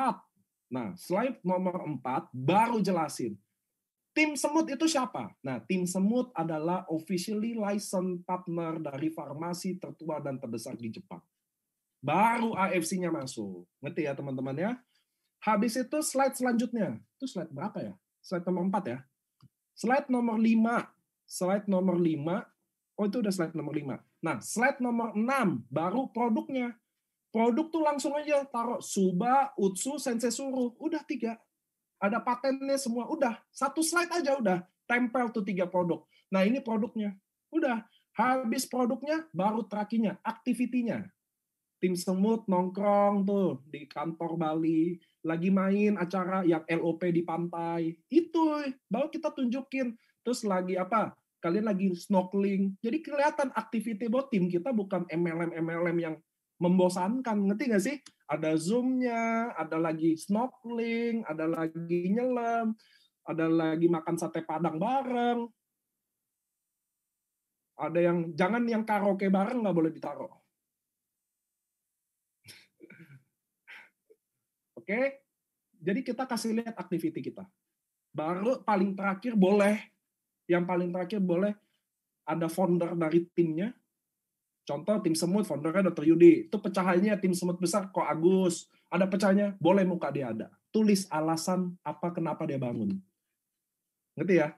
Nah, slide nomor 4 baru jelasin. Tim semut itu siapa? Nah, tim semut adalah officially licensed partner dari farmasi tertua dan terbesar di Jepang. Baru AFC-nya masuk. Ngerti ya teman-teman ya? Habis itu slide selanjutnya. Itu slide berapa ya? Slide nomor 4 ya? Slide nomor 5. Slide nomor 5. Oh, itu udah slide nomor 5. Nah, slide nomor 6 baru produknya. Produk tuh langsung aja taruh Suba, Utsu, Sensesuru. Udah 3. Ada patennya semua. Udah. 1 slide aja udah. Tempel tuh 3 produk. Nah, ini produknya. Udah. Habis produknya, baru terakhirnya. Activity-nya. Tim semut nongkrong tuh di kantor Bali. Lagi main acara yang LOP di pantai. Itu. Baru kita tunjukin. Terus lagi apa? Kalian lagi snorkeling. Jadi kelihatan activity buat tim kita bukan MLM yang membosankan, ngerti nggak sih? Ada Zoom-nya, ada lagi snorkeling, ada lagi nyelam, ada lagi makan sate padang bareng. Ada yang, jangan yang karaoke bareng nggak boleh ditaruh. Oke? Jadi kita kasih lihat aktiviti kita. Baru paling terakhir boleh, yang paling terakhir boleh ada founder dari timnya. Contoh tim semut, foundernya Dr. Yudi. Itu pecahannya tim semut besar kok Agus. Ada pecahnya, boleh muka dia ada. Tulis alasan apa kenapa dia bangun. Ngerti ya?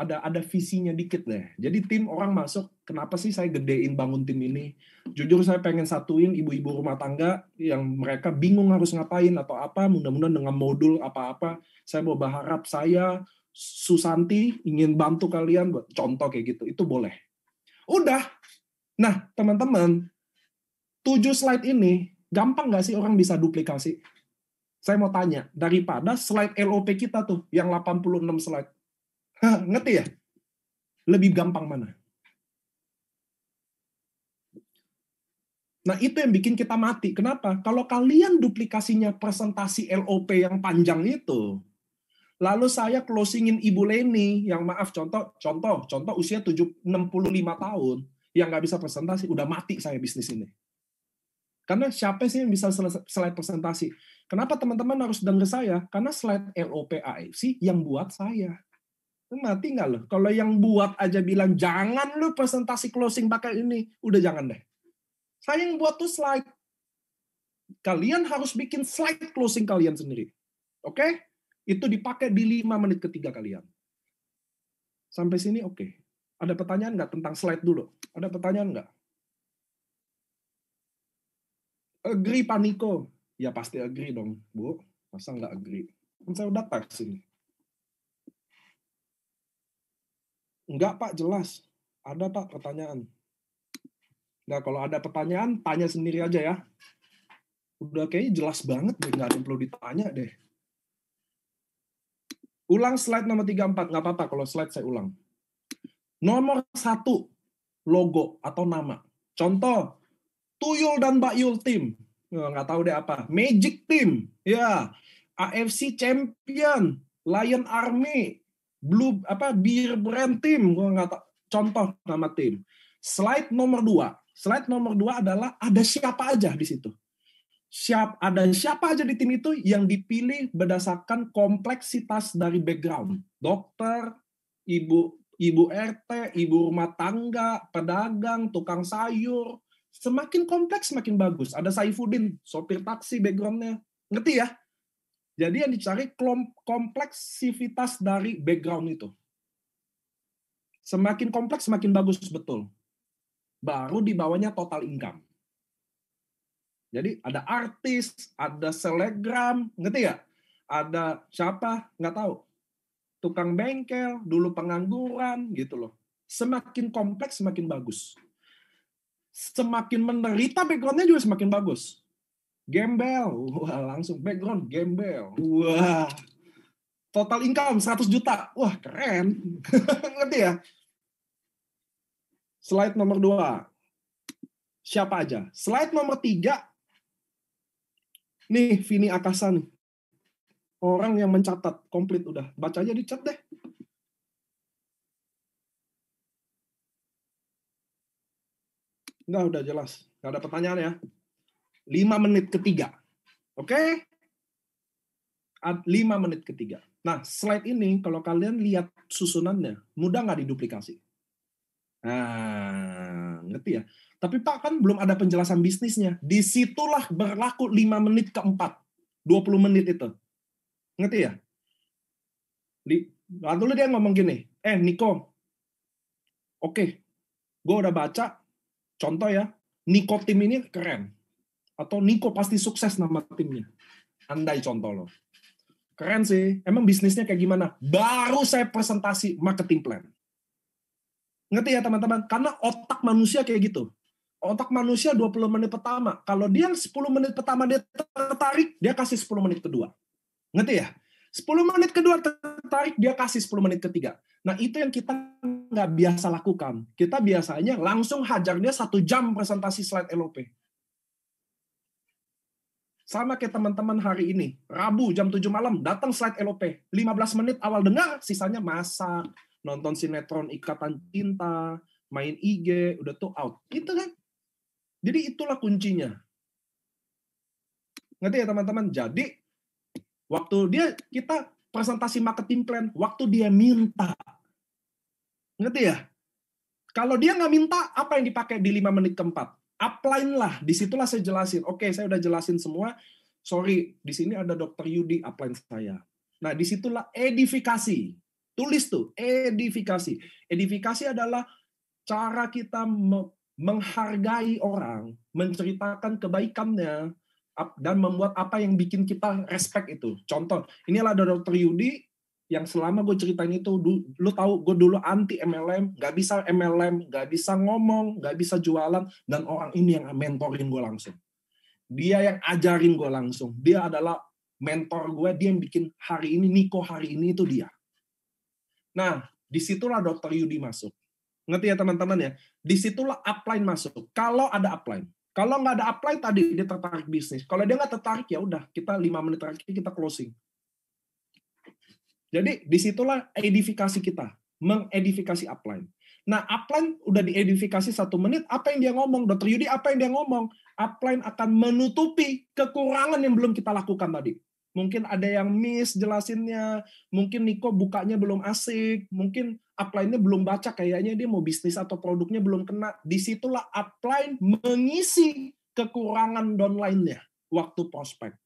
Ada visinya dikit deh. Jadi tim orang masuk, kenapa sih saya gedein bangun tim ini? Jujur saya pengen satuin ibu-ibu rumah tangga yang mereka bingung harus ngapain atau apa. Mudah-mudahan dengan modul apa-apa, saya mau berharap saya, Susanti, ingin bantu kalian buat contoh kayak gitu. Itu boleh. Udah. Nah, teman-teman, 7 slide ini, gampang nggak sih orang bisa duplikasi? Saya mau tanya, daripada slide LOP kita tuh, yang 86 slide. Ngerti ya? Lebih gampang mana? Nah, itu yang bikin kita mati. Kenapa? Kalau kalian duplikasinya presentasi LOP yang panjang itu, lalu saya closingin Ibu Leni, yang maaf, contoh usia 65 tahun, yang nggak bisa presentasi, udah mati saya bisnis ini. Karena siapa sih yang bisa slide presentasi? Kenapa teman-teman harus dengar saya? Karena slide LOP AFC yang buat saya. Mati nggak loh? Kalau yang buat aja bilang, jangan lu presentasi closing pakai ini, udah jangan deh. Saya yang buat tuh slide. Kalian harus bikin slide closing kalian sendiri. Oke? Itu dipakai di 5 menit ketiga kalian. Sampai sini oke. Ada pertanyaan nggak tentang slide dulu? Ada pertanyaan nggak? Agree, Paniko. Ya pasti agree dong, Bu. Masa nggak agree? Kan saya udah teks ini. Enggak, Pak, jelas. Ada, Pak, pertanyaan. Nah, kalau ada pertanyaan, tanya sendiri aja ya. Udah kayaknya jelas banget deh, nggak ada yang perlu ditanya deh. Ulang slide nomor 34, nggak apa-apa kalau slide saya ulang. Nomor 1, logo atau nama. Contoh, Tuyul dan Mbak Yul Team. Nggak tahu deh apa. Magic Team. Ya. AFC Champion. Lion Army, Beer Brand Team, gue nggak tahu contoh nama tim. Slide nomor 2 adalah ada siapa aja di situ. Ada siapa aja di tim itu yang dipilih berdasarkan kompleksitas dari background. Dokter, ibu RT, ibu rumah tangga, pedagang, tukang sayur. Semakin kompleks semakin bagus. Ada Saifuddin, sopir taksi background-nya. Ngerti ya? Jadi yang dicari kompleksivitas dari background itu. Semakin kompleks semakin bagus, betul. Baru di bawahnya total income. Jadi ada artis, ada selebgram, ngerti ya? Ada siapa? Nggak tahu. Tukang bengkel, dulu pengangguran, gitu loh. Semakin kompleks, semakin bagus. Semakin menderita background-nya juga semakin bagus. Gembel, wah langsung background gembel. Wah, total income 100 juta. Wah, keren. Ngerti ya? Slide nomor 2. Siapa aja? Slide nomor 3. Nih, Vini Akasa nih. Orang yang mencatat, komplit udah. Baca aja di chat deh. Enggak, udah jelas. Nggak ada pertanyaan ya. 5 menit ketiga. Oke? 5 menit ketiga. Nah, slide ini kalau kalian lihat susunannya, mudah nggak diduplikasi? Nah, ngerti ya? Tapi Pak, kan belum ada penjelasan bisnisnya. Disitulah berlaku 5 menit keempat. 20 menit itu. Ngerti ya? Lalu dia ngomong gini, Niko, oke, gue udah baca, contoh ya, Niko tim ini keren. Atau Niko pasti sukses nama timnya. Andai contoh lo. Keren sih. Emang bisnisnya kayak gimana? Baru saya presentasi marketing plan. Ngerti ya teman-teman? Karena otak manusia kayak gitu. Otak manusia 20 menit pertama. Kalau dia 10 menit pertama dia tertarik, dia kasih 10 menit kedua. Ngerti ya? 10 menit kedua tertarik, dia kasih 10 menit ketiga. Nah, itu yang kita nggak biasa lakukan. Kita biasanya langsung hajar dia 1 jam presentasi slide LOP. Sama kayak teman-teman hari ini. Rabu jam 7 malam, datang slide LOP. 15 menit awal dengar, sisanya masak, nonton sinetron Ikatan Cinta, main IG, udah tuh out. Itu kan. Jadi itulah kuncinya. Ngerti ya teman-teman? Jadi, waktu kita presentasi marketing plan, waktu dia minta. Ngerti ya? Kalau dia nggak minta, apa yang dipakai di 5 menit keempat? Upline lah, disitulah saya jelasin. Oke, saya udah jelasin semua. Sorry, di sini ada Dr. Yudi, upline saya. Nah, disitulah edifikasi. Tulis tuh, edifikasi. Edifikasi adalah cara kita menghargai orang, menceritakan kebaikannya, dan membuat apa yang bikin kita respect itu. Contoh, inilah ada Dr. Yudi, yang selama gue ceritain itu, lu tahu gue dulu anti MLM, nggak bisa MLM, nggak bisa ngomong, nggak bisa jualan, dan orang ini yang mentorin gue langsung. Dia yang ajarin gue langsung. Dia adalah mentor gue, dia yang bikin hari ini, Niko hari ini itu dia. Nah, disitulah Dr. Yudi masuk. Ngerti ya teman-teman ya? Disitulah upline masuk. Kalau ada upline. Kalau nggak ada upline tadi, dia tertarik bisnis. Kalau dia nggak tertarik, ya udah, kita 5 menit terakhir kita closing. Jadi disitulah edifikasi kita, mengedifikasi upline. Nah, upline udah diedifikasi 1 menit, apa yang dia ngomong? Dr. Yudi, apa yang dia ngomong? Upline akan menutupi kekurangan yang belum kita lakukan tadi. Mungkin ada yang miss jelasinnya, mungkin Niko bukanya belum asik, mungkin upline-nya belum baca, kayaknya dia mau bisnis atau produknya belum kena. Disitulah upline mengisi kekurangan downline-nya waktu prospek.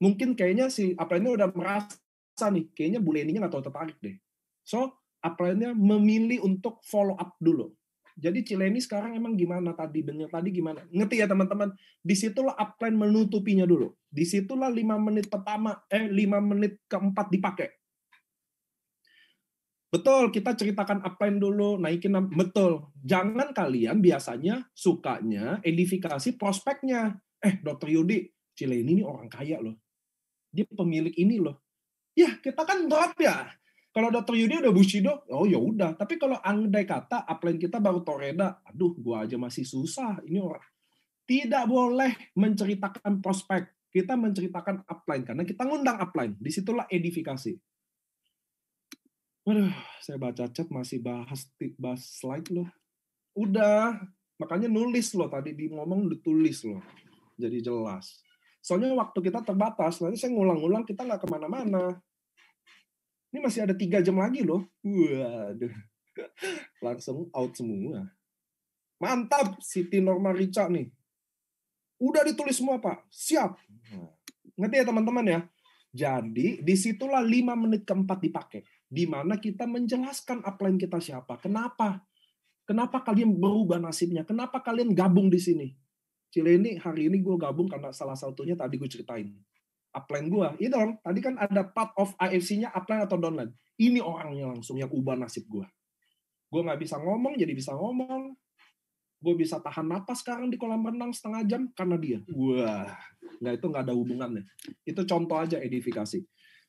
Mungkin kayaknya si upline-nya udah merasa nih, kayaknya Bu Leni-nya nggak terlalu tertarik deh. So, upline-nya memilih untuk follow up dulu. Jadi Cileni sekarang emang gimana tadi? Bener tadi gimana? Ngerti ya teman-teman? Disitulah upline menutupinya dulu. Disitulah 5 menit pertama, 5 menit keempat dipakai. Betul, kita ceritakan upline dulu, naikin, betul. Jangan kalian biasanya sukanya edifikasi prospeknya. Dr. Yudi, Cileni ini orang kaya loh. Dia pemilik ini loh. Ya, kita kan drop ya. Kalau Dr. Yudi udah Bushido, oh ya udah. Tapi kalau andai kata upline kita baru Toreda, aduh, gua aja masih susah. Ini orang tidak boleh menceritakan prospek. Kita menceritakan upline karena kita ngundang upline. Disitulah edifikasi. Waduh, saya baca chat masih bahas slide loh. Udah, makanya nulis loh, tadi di ngomong ditulis loh. Jadi jelas. Soalnya waktu kita terbatas, nanti saya ngulang-ulang, kita nggak kemana-mana. Ini masih ada 3 jam lagi loh. Waduh, langsung out semua. Mantap, Siti Norma Rica nih. Udah ditulis semua, Pak. Siap. Ngerti ya teman-teman ya? Jadi, disitulah 5 menit keempat dipakai. Di mana kita menjelaskan upline kita siapa. Kenapa? Kenapa kalian berubah nasibnya? Kenapa kalian gabung di sini? Cileni, hari ini gue gabung karena salah satunya tadi gue ceritain. Upline gue. Itu dong, tadi kan ada part of AFC-nya upline atau downline. Ini orangnya langsung yang ubah nasib gue. Gue nggak bisa ngomong, jadi bisa ngomong. Gue bisa tahan napas sekarang di kolam renang setengah jam karena dia. Wah, itu nggak ada hubungannya. Itu contoh aja edifikasi.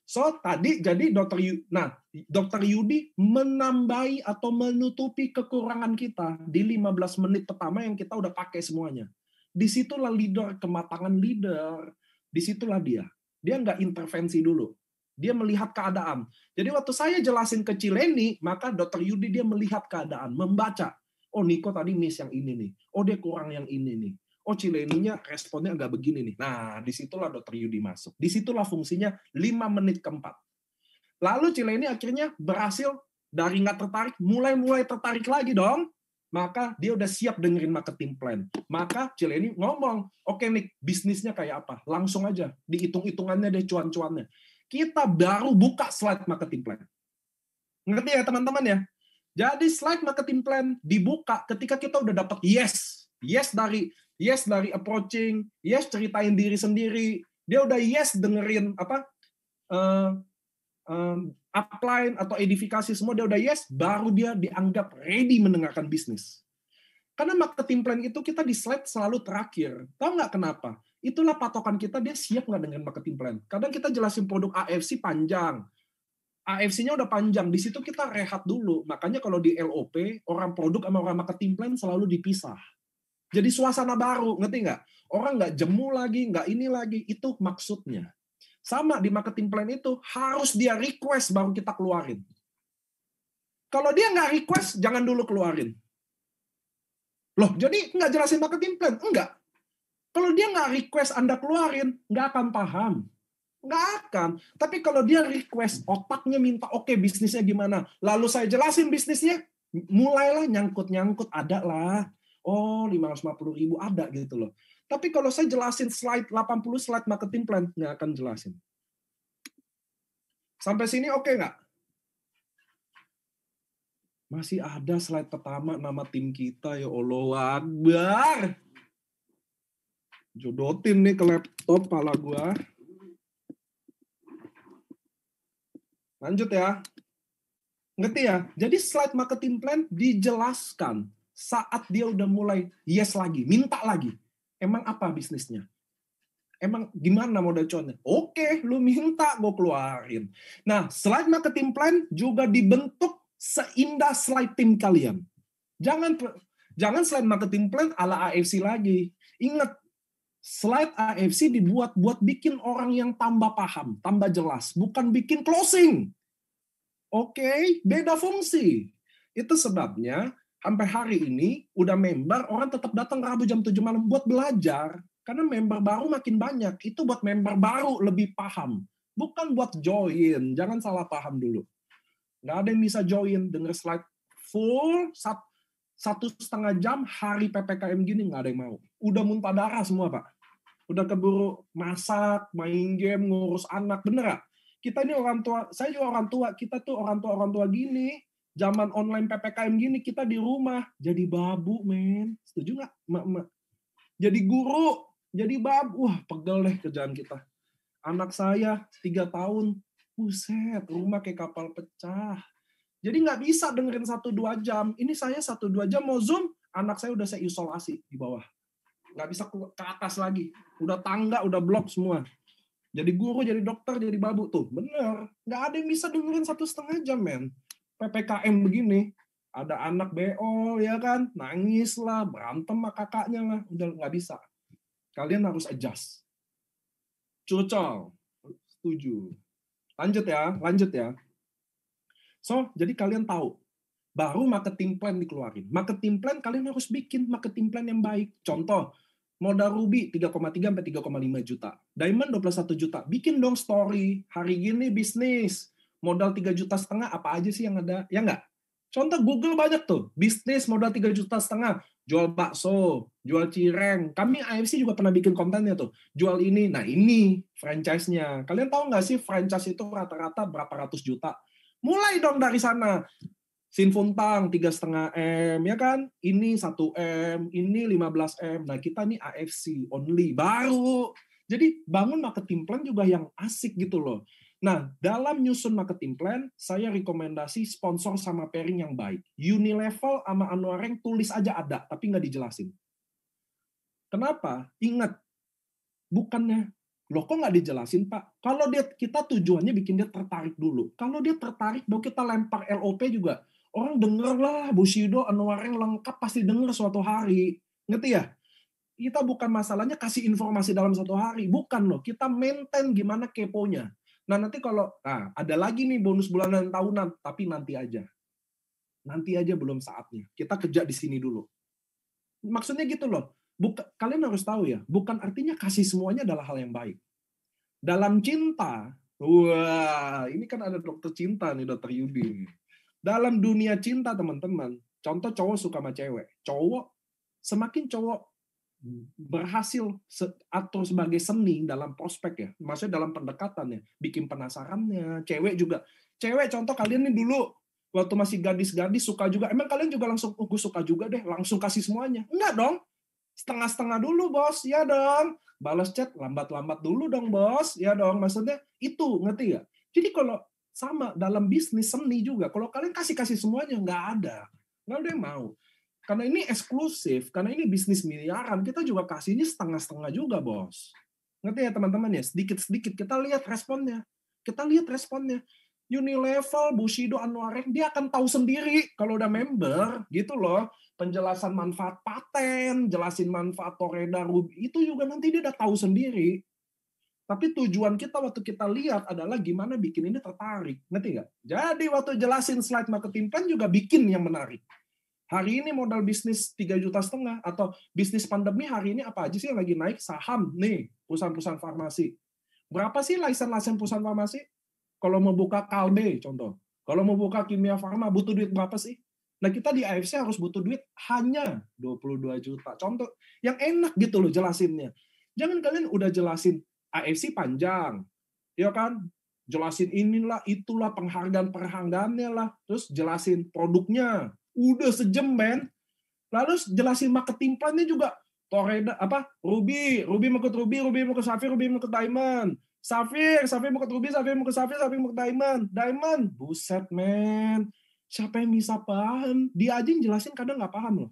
So, tadi jadi Dr. Yudi menambahi atau menutupi kekurangan kita di 15 menit pertama yang kita udah pakai semuanya. Disitulah leader, kematangan leader. Disitulah dia. Dia nggak intervensi dulu. Dia melihat keadaan. Jadi waktu saya jelasin ke Cileni, maka Dr. Yudi dia melihat keadaan, membaca. Oh, Niko tadi miss yang ini nih. Oh, dia kurang yang ini nih. Oh, Cileninya responnya agak begini nih. Nah, disitulah Dr. Yudi masuk. Disitulah fungsinya 5 menit keempat. Lalu Cileni akhirnya berhasil dari nggak tertarik, mulai tertarik lagi dong. Maka dia udah siap dengerin marketing plan. Maka Cileni ngomong, oke nih, bisnisnya kayak apa? Langsung aja, dihitung-hitungannya deh cuan-cuannya. Kita baru buka slide marketing plan. Ngerti ya teman-teman ya? Jadi slide marketing plan dibuka ketika kita udah dapat yes dari approaching, yes ceritain diri sendiri, dia udah yes dengerin upline atau edifikasi semua dia udah yes, baru dia dianggap ready mendengarkan bisnis. Karena marketing plan itu kita di slide selalu terakhir. Tahu nggak kenapa? Itulah patokan kita, dia siap nggak dengan marketing plan. Kadang kita jelasin produk AFC panjang, AFC-nya udah panjang, di situ kita rehat dulu. Makanya kalau di LOP, orang produk sama orang marketing plan selalu dipisah. Jadi suasana baru, ngerti nggak? Orang nggak jemu lagi, nggak ini lagi. Itu maksudnya. Sama di marketing plan itu, harus dia request baru kita keluarin. Kalau dia nggak request, jangan dulu keluarin. Loh, jadi nggak jelasin marketing plan? Enggak. Kalau dia nggak request Anda keluarin, nggak akan paham. Nggak akan. Tapi kalau dia request, otaknya minta, oke, bisnisnya gimana? Lalu saya jelasin bisnisnya, mulailah nyangkut-nyangkut, ada lah. Oh, 550.000 ada gitu loh. Tapi kalau saya jelasin slide 80 slide marketing plan, nggak akan jelasin. Sampai sini oke nggak? Masih ada slide pertama nama tim kita, ya Allah Akbar. Jodotin nih ke laptop pala gua. Lanjut ya. Ngerti ya? Jadi slide marketing plan dijelaskan saat dia udah mulai yes lagi, minta lagi. Emang apa bisnisnya? Emang gimana modal cuannya? Oke, lu minta, gue keluarin. Nah, slide marketing plan juga dibentuk seindah slide tim kalian. Jangan slide marketing plan ala AFC lagi. Ingat, slide AFC dibuat buat bikin orang yang tambah paham, tambah jelas, bukan bikin closing. Oke, beda fungsi. Itu sebabnya sampai hari ini udah member, orang tetap datang Rabu jam 7 malam buat belajar. Karena member baru makin banyak. Itu buat member baru lebih paham. Bukan buat join. Jangan salah paham dulu. Nggak ada yang bisa join. Denger slide full, 1,5 jam hari PPKM gini nggak ada yang mau. Udah muntah darah semua, Pak. Udah keburu masak, main game, ngurus anak. Bener gak? Kita ini orang tua, saya juga orang tua, kita tuh orang tua gini, zaman online PPKM gini, kita di rumah, jadi babu, men. Setuju nggak, Mak? Jadi guru, jadi babu. Wah, pegel deh kerjaan kita. Anak saya 3 tahun, buset, rumah kayak kapal pecah. Jadi nggak bisa dengerin 1-2 jam. Ini saya 1-2 jam mau Zoom, anak saya udah saya isolasi di bawah. Nggak bisa ke atas lagi. Udah tangga, udah blok semua. Jadi guru, jadi dokter, jadi babu tuh. Bener. Nggak ada yang bisa dengerin 1,5 jam, men. PPKM begini. Ada anak beol, ya kan? Nangis lah, berantem sama kakaknya lah. Udah nggak bisa. Kalian harus adjust. Curcol. Setuju. Lanjut ya. So, jadi kalian tahu, baru marketing plan dikeluarin. Marketing plan kalian harus bikin marketing plan yang baik. Contoh, modal Ruby 3,3 sampai 3,5 juta. Diamond 21 juta. Bikin dong story. Hari gini bisnis. Modal 3,5 juta apa aja sih yang ada? Ya nggak? Contoh Google banyak tuh. Bisnis modal 3,5 juta. Jual bakso, jual cireng. Kami AFC juga pernah bikin kontennya tuh. Jual ini. Nah ini franchise-nya. Kalian tahu nggak sih franchise itu rata-rata berapa ratus juta? Mulai dong dari sana. Sinfuntang 3,5 M, ya kan? Ini 1 M, ini 15 M. Nah, kita nih AFC only, baru. Jadi, bangun marketing plan juga yang asik gitu loh. Nah, dalam nyusun marketing plan, saya rekomendasi sponsor sama pairing yang baik. Unilevel sama Anwareng tulis aja ada, tapi nggak dijelasin. Kenapa? Ingat, bukannya loh kok nggak dijelasin Pak? Kalau kita tujuannya bikin dia tertarik dulu. Kalau dia tertarik, baru kita lempar LOP juga. Orang denger lah, Bushido, Anwareng lengkap pasti denger suatu hari. Ngerti ya? Kita bukan masalahnya kasih informasi dalam satu hari. Bukan loh, kita maintain gimana keponya. Nah nanti kalau, ada lagi nih bonus bulanan tahunan, tapi nanti aja. Nanti aja belum saatnya. Kita kerja di sini dulu. Maksudnya gitu loh. Kalian harus tahu ya, bukan artinya kasih semuanya adalah hal yang baik. Dalam cinta, wah ini kan ada dokter cinta nih, dokter Yudi. Dalam dunia cinta teman-teman, contoh cowok suka sama cewek. Semakin cowok berhasil atau sebagai seni dalam prospek ya, maksudnya dalam pendekatannya, bikin penasarannya, cewek juga. Cewek contoh kalian nih dulu, waktu masih gadis-gadis suka juga, emang kalian juga langsung, gue suka juga deh, langsung kasih semuanya. Enggak dong, setengah-setengah dulu bos, ya dong. Balas chat lambat-lambat dulu dong bos, ya dong. Maksudnya itu, ngerti gak? Jadi kalau sama dalam bisnis seni juga, kalau kalian kasih semuanya, nggak ada yang mau. Karena ini eksklusif, karena ini bisnis miliaran, kita juga kasihnya setengah-setengah juga bos. Ngerti ya teman-teman ya? Sedikit-sedikit kita lihat responnya. Unilevel, Bushido, Anwareng, dia akan tahu sendiri kalau udah member, gitu loh. Penjelasan manfaat paten, jelasin manfaat Toreda, Ruby, itu juga nanti dia udah tahu sendiri. Tapi tujuan kita waktu kita lihat adalah gimana bikin ini tertarik. Ngerti nggak? Jadi waktu jelasin slide marketing plan juga bikin yang menarik. Hari ini modal bisnis 3,5 juta atau bisnis pandemi hari ini apa aja sih yang lagi naik? Saham nih, perusahaan-perusahaan farmasi. Berapa sih license perusahaan farmasi? Kalau mau buka Kalbe contoh. Kalau mau buka Kimia Farma butuh duit berapa sih? Nah, kita di AFC harus butuh duit hanya 22 juta. Contoh yang enak gitu loh jelasinnya. Jangan kalian udah jelasin AFC panjang, ya kan? Jelasin inilah, itulah, penghargaan-penghargaannya lah. Terus jelasin produknya. Udah sejam, men. Lalu jelasin marketing plan-nya juga. Toreda, Ruby mau ke Ruby mau ke Safir, Ruby mau ke Diamond. Safir mau ke Ruby, Safir mau ke Safir, Safir mau ke Diamond. Buset, men. Siapa yang bisa paham? Dia aja yang jelasin kadang nggak paham loh.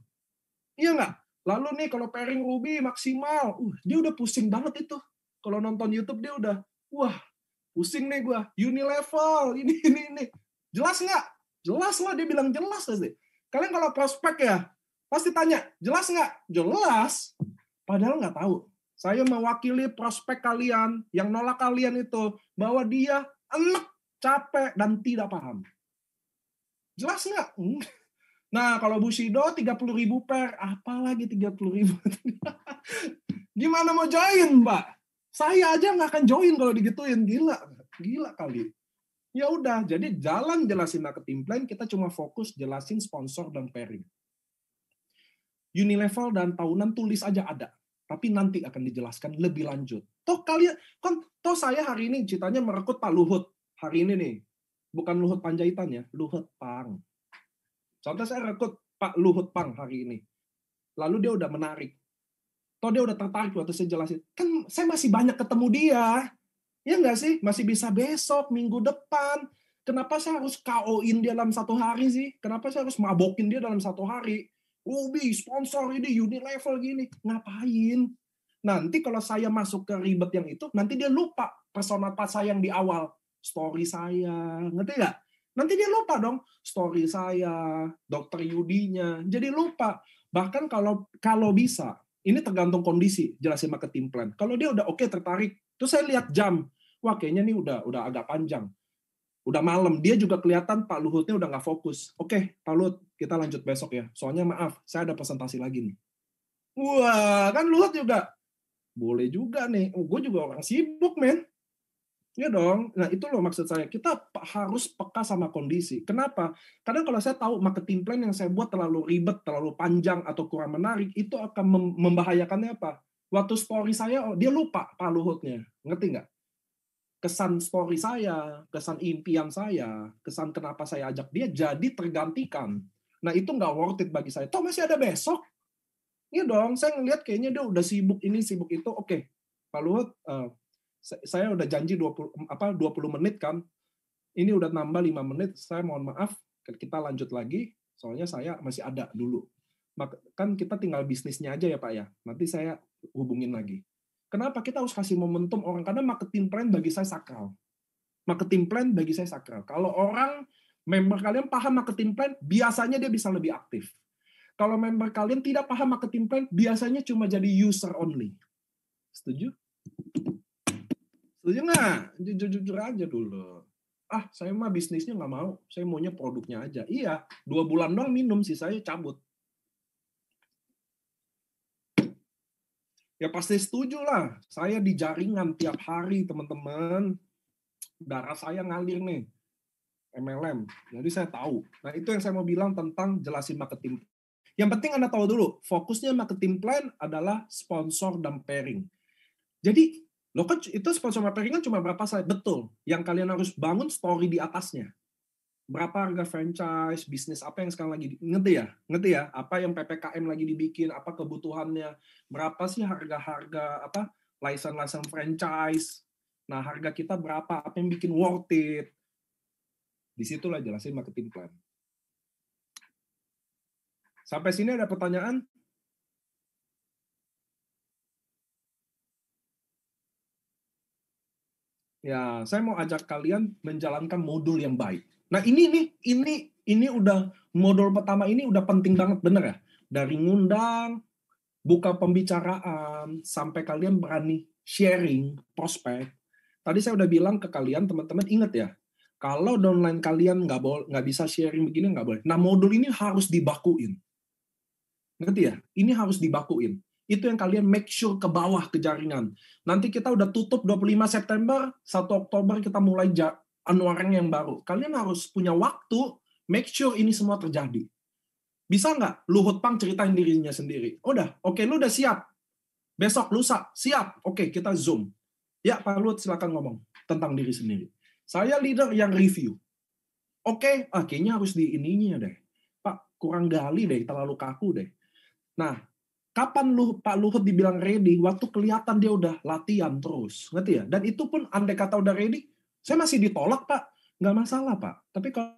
Iya nggak? Lalu nih kalau pairing Ruby maksimal. Dia udah pusing banget itu. Kalau nonton YouTube dia udah, wah, pusing nih gue. Unilevel, ini. Jelas nggak? Jelas lah, dia bilang jelas sih. Kalian kalau prospek ya, pasti tanya, jelas nggak? Jelas. Padahal nggak tahu. Saya mewakili prospek kalian, yang nolak kalian itu, bahwa dia enek, capek, dan tidak paham. Jelas nggak? Nah, kalau Bushido 30.000 per, apalagi 30.000. Gimana mau join, Mbak? Saya aja nggak akan join kalau digituin. Gila kali. Ya udah, jadi jalan jelasin marketing plan, kita cuma fokus jelasin sponsor dan pairing. Unilevel dan tahunan tulis aja ada, tapi nanti akan dijelaskan lebih lanjut. Toh saya hari ini ceritanya merekrut Pak Luhut. Hari ini nih, bukan Luhut Panjaitan ya, Luhut Pang. Contoh saya rekrut Pak Luhut Pang hari ini. Lalu dia udah menarik. Dia udah tertarik waktu saya jelasin. Kan saya masih banyak ketemu dia. Ya nggak sih? Masih bisa besok, minggu depan. Kenapa saya harus KO-in dia dalam satu hari sih? Kenapa saya harus mabokin dia dalam satu hari? Ruby, sponsor ini, Unilevel gini. Ngapain? Nanti kalau saya masuk ke ribet yang itu, nanti dia lupa persona saya yang di awal. Story saya. Ngerti nggak? Nanti dia lupa dong. Story saya, Dokter Yudinya. Jadi lupa. Bahkan kalau bisa, ini tergantung kondisi, jelasin marketing plan. Kalau dia udah oke, tertarik, terus saya lihat jam, wah kayaknya nih udah agak panjang. Udah malam, dia juga kelihatan Pak Luhutnya udah nggak fokus. Oke, Pak Luhut, kita lanjut besok ya. Soalnya maaf, saya ada presentasi lagi nih. Wah, kan Luhut juga, boleh juga nih. Oh, gue juga orang sibuk, men. Ya dong. Nah, itu loh maksud saya. Kita harus peka sama kondisi. Kenapa? Karena kalau saya tahu marketing plan yang saya buat terlalu ribet, terlalu panjang, atau kurang menarik, itu akan membahayakannya apa? Waktu story saya, dia lupa Pak Luhutnya. Ngerti nggak? Kesan story saya, kesan impian saya, kesan kenapa saya ajak dia jadi tergantikan. Nah, itu nggak worth it bagi saya. Toh masih ada besok. Iya dong, saya ngelihat kayaknya dia udah sibuk ini, sibuk itu. Oke, Pak Luhut, saya udah janji 20 menit kan. Ini udah nambah 5 menit, saya mohon maaf, kita lanjut lagi, soalnya saya masih ada dulu. Kan kita tinggal bisnisnya aja ya Pak ya, nanti saya hubungin lagi. Kenapa kita harus kasih momentum orang? Karena marketing plan bagi saya sakral. Marketing plan bagi saya sakral. Kalau orang, member kalian paham marketing plan, biasanya dia bisa lebih aktif. Kalau member kalian tidak paham marketing plan, biasanya cuma jadi user only. Setuju? Setuju nggak? Jujur aja dulu. Saya mah bisnisnya nggak mau. Saya maunya produknya aja. Iya, 2 bulan doang minum, sih saya cabut. Ya pasti setuju lah. Saya di jaringan tiap hari, teman-teman. Darah saya ngalir nih. MLM. Jadi saya tahu. Nah, itu yang saya mau bilang tentang jelasin marketing. Yang penting Anda tahu dulu, fokusnya marketing plan adalah sponsor dan pairing. Jadi, lo kan itu sponsor dan pairing kan cuma berapa slide? Betul. Yang kalian harus bangun story di atasnya. Berapa harga franchise, bisnis apa yang sekarang lagi ngerti ya? Apa yang PPKM lagi dibikin, apa kebutuhannya, berapa sih harga-harga license franchise. Nah, harga kita berapa, apa yang bikin worth it. Disitulah jelasin marketing plan. Sampai sini ada pertanyaan? Ya, saya mau ajak kalian menjalankan modul yang baik. Nah, ini udah modul pertama ini udah penting banget, bener ya? Dari ngundang, buka pembicaraan, sampai kalian berani sharing prospek. Tadi saya udah bilang ke kalian, teman-teman, ingat ya, kalau downline kalian nggak bisa sharing begini, nggak boleh. Nah, modul ini harus dibakuin. Ngerti ya? Ini harus dibakuin. Itu yang kalian make sure ke bawah ke jaringan. Nanti kita udah tutup 25 September, 1 Oktober kita mulai Anuareng yang baru. Kalian harus punya waktu, make sure ini semua terjadi. Bisa nggak Luhut Pang ceritain dirinya sendiri? Udah, oke, lu udah siap. Besok, lusa, siap. Oke, kita Zoom. Ya, Pak Luhut silakan ngomong tentang diri sendiri. Saya leader yang review. Oke, kayaknya harus di ininya deh. Pak, kurang gali deh, terlalu kaku deh. Nah, kapan Pak Luhut dibilang ready? Waktu kelihatan dia udah latihan terus. Ngerti ya? Dan itu pun andai kata udah ready, saya masih ditolak, Pak. Nggak masalah, Pak. Tapi kalau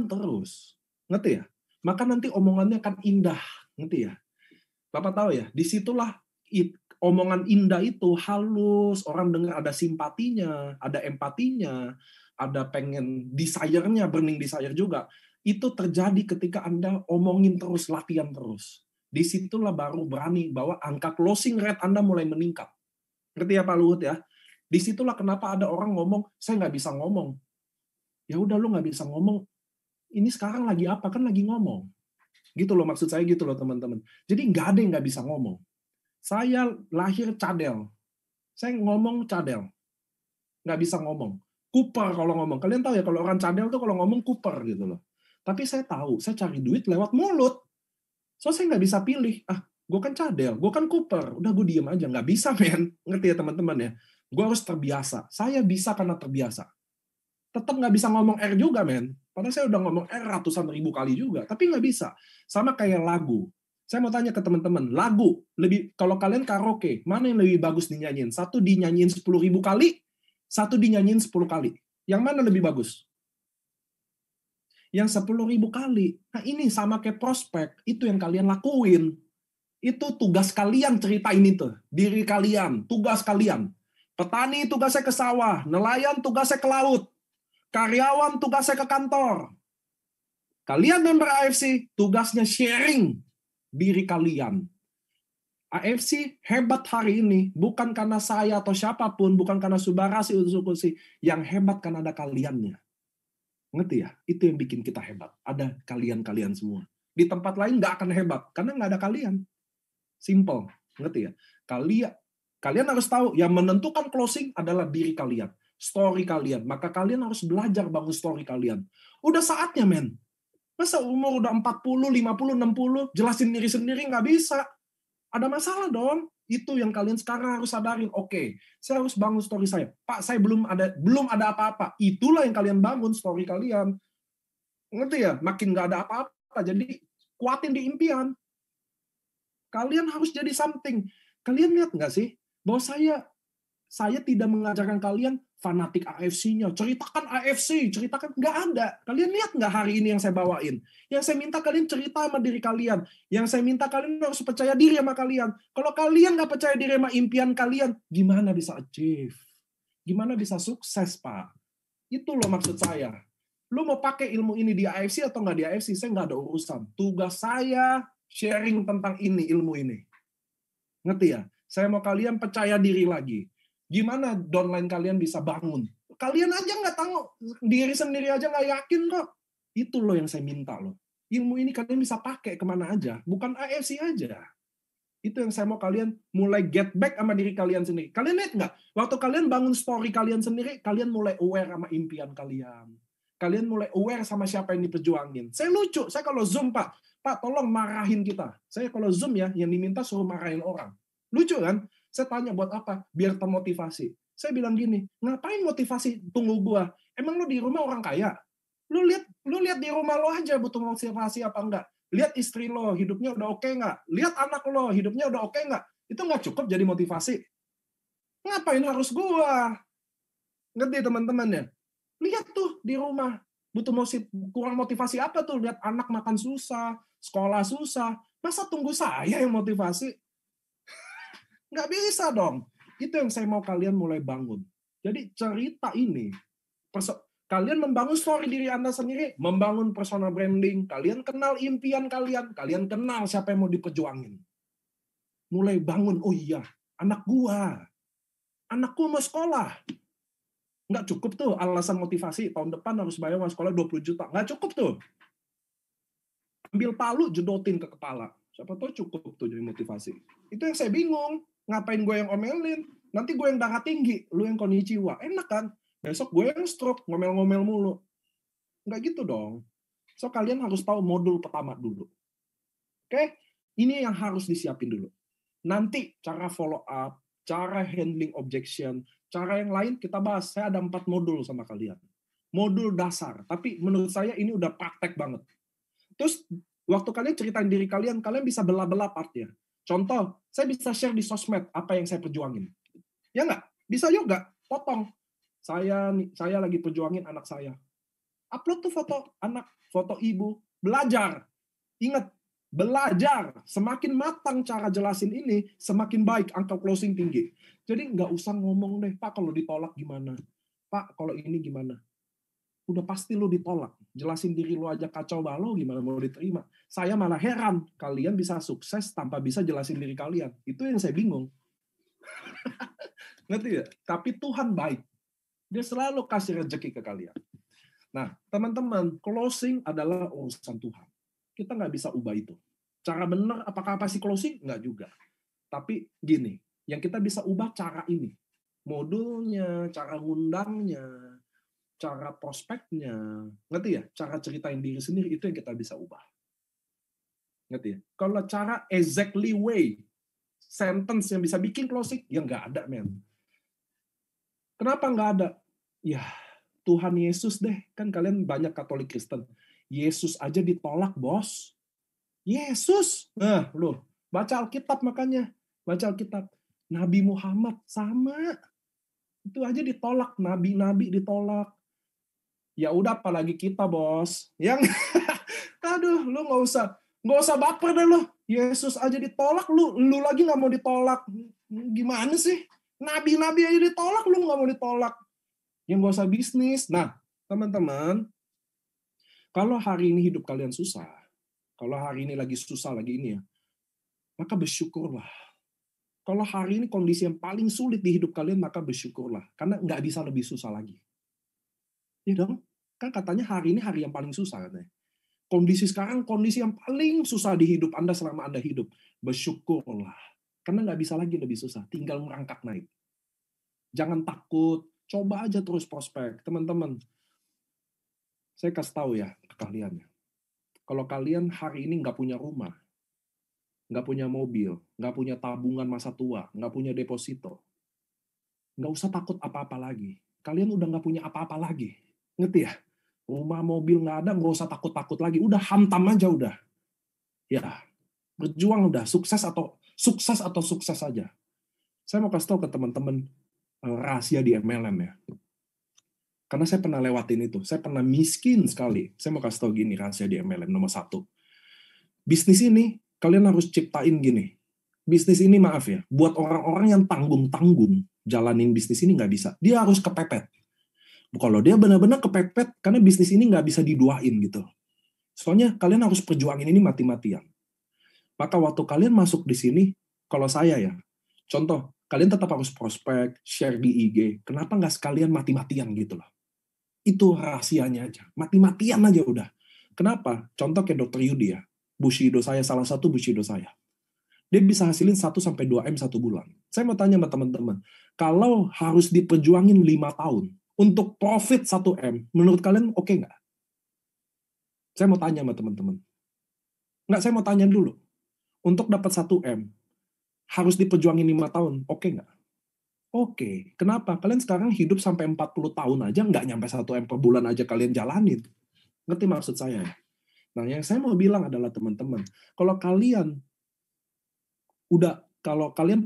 terus, ngerti ya? Maka nanti omongannya akan indah. Ngerti ya? Bapak tahu ya, disitulah omongan indah itu halus, orang dengar ada simpatinya, ada empatinya, ada pengen desire-nya, burning desire juga. Itu terjadi ketika Anda omongin terus, latihan terus. Disitulah baru berani bahwa angka closing rate Anda mulai meningkat. Ngerti ya Pak Luhut ya? Disitulah kenapa ada orang ngomong, saya nggak bisa ngomong. Ya udah lu nggak bisa ngomong, ini sekarang lagi apa? Kan lagi ngomong. Gitu loh maksud saya gitu loh teman-teman. Jadi nggak ada yang nggak bisa ngomong. Saya lahir cadel. Saya ngomong cadel. Nggak bisa ngomong. Cooper kalau ngomong. Kalian tahu ya kalau orang cadel tuh kalau ngomong Cooper gitu loh. Tapi saya tahu, saya cari duit lewat mulut. So saya nggak bisa pilih. Gue kan cadel, gue kan Cooper. Udah gue diem aja. Nggak bisa, men. Ngerti ya teman-teman ya? Gue harus terbiasa. Saya bisa karena terbiasa. Tetap nggak bisa ngomong R juga, men. Padahal saya udah ngomong R ratusan ribu kali juga. Tapi nggak bisa. Sama kayak lagu. Saya mau tanya ke teman-teman, lagu, kalau kalian karaoke, mana yang lebih bagus dinyanyiin? Satu dinyanyiin 10.000 kali, satu dinyanyiin 10 kali. Yang mana lebih bagus? Yang 10.000 kali. Nah ini sama kayak prospek, itu yang kalian lakuin. Itu tugas kalian ceritain itu. Diri kalian, tugas kalian. Petani tugasnya ke sawah, nelayan tugasnya ke laut, karyawan tugasnya ke kantor. Kalian member AFC, tugasnya sharing diri kalian. AFC hebat hari ini, bukan karena saya atau siapapun, bukan karena Subarasi atau Sukusi. Yang hebat karena ada kaliannya. Ngerti ya? Itu yang bikin kita hebat. Ada kalian-kalian semua. Di tempat lain nggak akan hebat, karena nggak ada kalian. Simple. Ngerti ya? Kalian harus tahu, yang menentukan closing adalah diri kalian. Story kalian. Maka kalian harus belajar bangun story kalian. Udah saatnya, men. Masa umur udah 40, 50, 60, jelasin diri sendiri nggak bisa. Ada masalah dong. Itu yang kalian sekarang harus sadarin. Oke, saya harus bangun story saya. Pak, saya belum ada apa-apa. Itulah yang kalian bangun story kalian. Ngerti ya? Makin nggak ada apa-apa. Jadi kuatin di impian. Kalian harus jadi something. Kalian lihat nggak sih? Bahwa saya tidak mengajarkan kalian fanatik AFC-nya. Ceritakan AFC, ceritakan. Nggak ada. Kalian lihat nggak hari ini yang saya bawain? Yang saya minta kalian cerita sama diri kalian. Yang saya minta kalian harus percaya diri sama kalian. Kalau kalian nggak percaya diri sama impian kalian, gimana bisa achieve? Gimana bisa sukses, Pak? Itu loh maksud saya. Lu mau pakai ilmu ini di AFC atau nggak di AFC, saya nggak ada urusan. Tugas saya sharing tentang ilmu ini. Ngerti ya? Saya mau kalian percaya diri lagi. Gimana downline kalian bisa bangun? Kalian aja nggak tahu, diri sendiri aja nggak yakin kok. Itu loh yang saya minta loh. Ilmu ini kalian bisa pakai kemana aja, bukan AFC aja. Itu yang saya mau kalian mulai get back sama diri kalian sendiri. Kalian lihat nggak? Waktu kalian bangun story kalian sendiri, kalian mulai aware sama impian kalian. Kalian mulai aware sama siapa yang diperjuangin. Saya lucu, saya kalau Zoom, Pak tolong marahin kita. Saya kalau Zoom ya, yang diminta suruh marahin orang. Lucu kan? Saya tanya buat apa? Biar termotivasi. Saya bilang gini, ngapain motivasi tunggu gua? Emang lu di rumah orang kaya? Lu lihat di rumah lo aja butuh motivasi apa enggak? Lihat istri lo, hidupnya udah oke nggak? Lihat anak lo, hidupnya udah oke nggak? Itu nggak cukup jadi motivasi. Ngapain harus gua? Ngerti teman-teman ya? Lihat tuh di rumah, butuh kurang motivasi apa tuh? Lihat anak makan susah, sekolah susah. Masa tunggu saya yang motivasi? Nggak bisa dong. Itu yang saya mau kalian mulai bangun. Jadi cerita ini, kalian membangun story diri Anda sendiri, membangun personal branding, kalian kenal impian kalian kenal siapa yang mau diperjuangin. Mulai bangun, oh iya, anakku mau sekolah. Nggak cukup tuh alasan motivasi, tahun depan harus bayar uang sekolah 20 juta. Nggak cukup tuh. Ambil palu, jedotin ke kepala. Siapa tahu cukup tuh jadi motivasi. Itu yang saya bingung. Ngapain gue yang omelin? Nanti gue yang darah tinggi, lu yang konnichiwa. Enak kan? Besok gue yang stroke, ngomel-ngomel mulu. Nggak gitu dong. So, kalian harus tahu modul pertama dulu. Oke? Ini yang harus disiapin dulu. Nanti cara follow up, cara handling objection, cara yang lain kita bahas. Saya ada 4 modul sama kalian. Modul dasar. Tapi menurut saya ini udah praktek banget. Terus, waktu kalian ceritain diri kalian bisa belah-belah partnya. Contoh, saya bisa share di sosmed apa yang saya perjuangin. Ya nggak? Bisa juga. Potong. Saya lagi perjuangin anak saya. Upload tuh foto anak, foto ibu. Belajar. Ingat, belajar. Semakin matang cara jelasin ini, semakin baik angka closing tinggi. Jadi nggak usah ngomong deh, Pak kalau ditolak gimana? Pak kalau ini gimana? Udah pasti lu ditolak. Jelasin diri lu aja kacau balau, gimana mau diterima. Saya malah heran, kalian bisa sukses tanpa bisa jelasin diri kalian. Itu yang saya bingung. Ngerti ya? Tapi Tuhan baik. Dia selalu kasih rezeki ke kalian. Nah, teman-teman, closing adalah urusan Tuhan. Kita nggak bisa ubah itu. Cara benar, apakah pasti closing? Nggak juga. Tapi gini, yang kita bisa ubah cara ini. Modulnya, cara ngundangnya, cara prospeknya, ngerti ya? Cara ceritain diri sendiri, itu yang kita bisa ubah. Ngerti ya? Kalau cara exactly way, sentence yang bisa bikin closing, ya nggak ada, men. Kenapa nggak ada? Ya, Tuhan Yesus deh. Kan kalian banyak Katolik Kristen. Yesus aja ditolak, bos. Yesus! Nah, loh, baca Alkitab makanya. Baca Alkitab. Nabi Muhammad, sama. Itu aja ditolak. Nabi-nabi ditolak. Ya udah apalagi kita, bos. Yang aduh, lu nggak usah baper deh lu. Yesus aja ditolak, lu lagi nggak mau ditolak. Gimana sih? Nabi-nabi aja ditolak, lu nggak mau ditolak. Yang nggak usah bisnis. Nah, teman-teman, kalau hari ini hidup kalian susah, kalau hari ini lagi susah lagi ini ya, maka bersyukurlah. Kalau hari ini kondisi yang paling sulit di hidup kalian, maka bersyukurlah. Karena nggak bisa lebih susah lagi. Ya dong? Kan katanya hari ini hari yang paling susah katanya. Kondisi sekarang kondisi yang paling susah di hidup Anda selama Anda hidup. Bersyukurlah. Karena nggak bisa lagi lebih susah. Tinggal merangkak naik. Jangan takut. Coba aja terus prospek. Teman-teman, saya kasih tahu ya ke kalian. Kalau kalian hari ini nggak punya rumah, nggak punya mobil, nggak punya tabungan masa tua, nggak punya deposito, nggak usah takut apa-apa lagi. Kalian udah nggak punya apa-apa lagi. Ngerti ya? Rumah, mobil nggak ada, nggak usah takut-takut lagi. Udah hantam aja udah. Ya, berjuang udah. Sukses atau sukses aja. Saya mau kasih tahu ke teman-teman rahasia di MLM ya. Karena saya pernah lewatin itu. Saya pernah miskin sekali. Saya mau kasih tahu gini rahasia di MLM nomor 1. Bisnis ini kalian harus ciptain gini. Bisnis ini maaf ya, buat orang-orang yang tanggung-tanggung jalanin bisnis ini nggak bisa. Dia harus kepepet. Kalau dia benar-benar kepepet, karena bisnis ini nggak bisa diduain gitu. Soalnya kalian harus perjuangin ini mati-matian. Maka waktu kalian masuk di sini, kalau saya ya, contoh, kalian tetap harus prospek, share di IG. Kenapa nggak sekalian mati-matian gitu loh? Itu rahasianya aja. Mati-matian aja udah. Kenapa? Contoh kayak Dr. Yudi ya. Bushido saya, salah satu Bushido saya. Dia bisa hasilin 1-2 M 1 bulan. Saya mau tanya sama teman-teman, kalau harus diperjuangin 5 tahun untuk profit 1 M, menurut kalian oke nggak? Saya mau tanya sama teman-teman. Nggak, saya mau tanya dulu. Untuk dapat 1 M, harus diperjuangin 5 tahun, oke nggak? Oke. Kenapa? Kalian sekarang hidup sampai 40 tahun aja, nggak nyampe 1 M per bulan aja kalian jalanin. Ngerti maksud saya? Nah, yang saya mau bilang adalah teman-teman, kalau kalian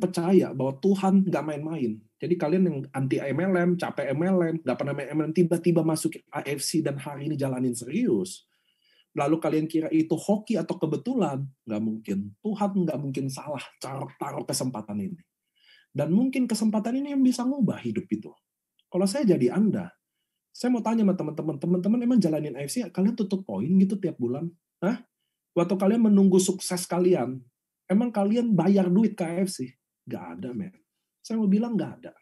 percaya bahwa Tuhan nggak main-main, jadi kalian yang anti MLM, capek MLM, nggak pernah main MLM, tiba-tiba masuk AFC dan hari ini jalanin serius, lalu kalian kira itu hoki atau kebetulan, nggak mungkin. Tuhan nggak mungkin salah taruh kesempatan ini. Dan mungkin kesempatan ini yang bisa ngubah hidup itu. Kalau saya jadi Anda, saya mau tanya sama teman-teman emang jalanin AFC, kalian tutup poin gitu tiap bulan? Hah? Waktu kalian menunggu sukses kalian, emang kalian bayar duit ke AFC? Nggak ada, men. Saya mau bilang nggak ada.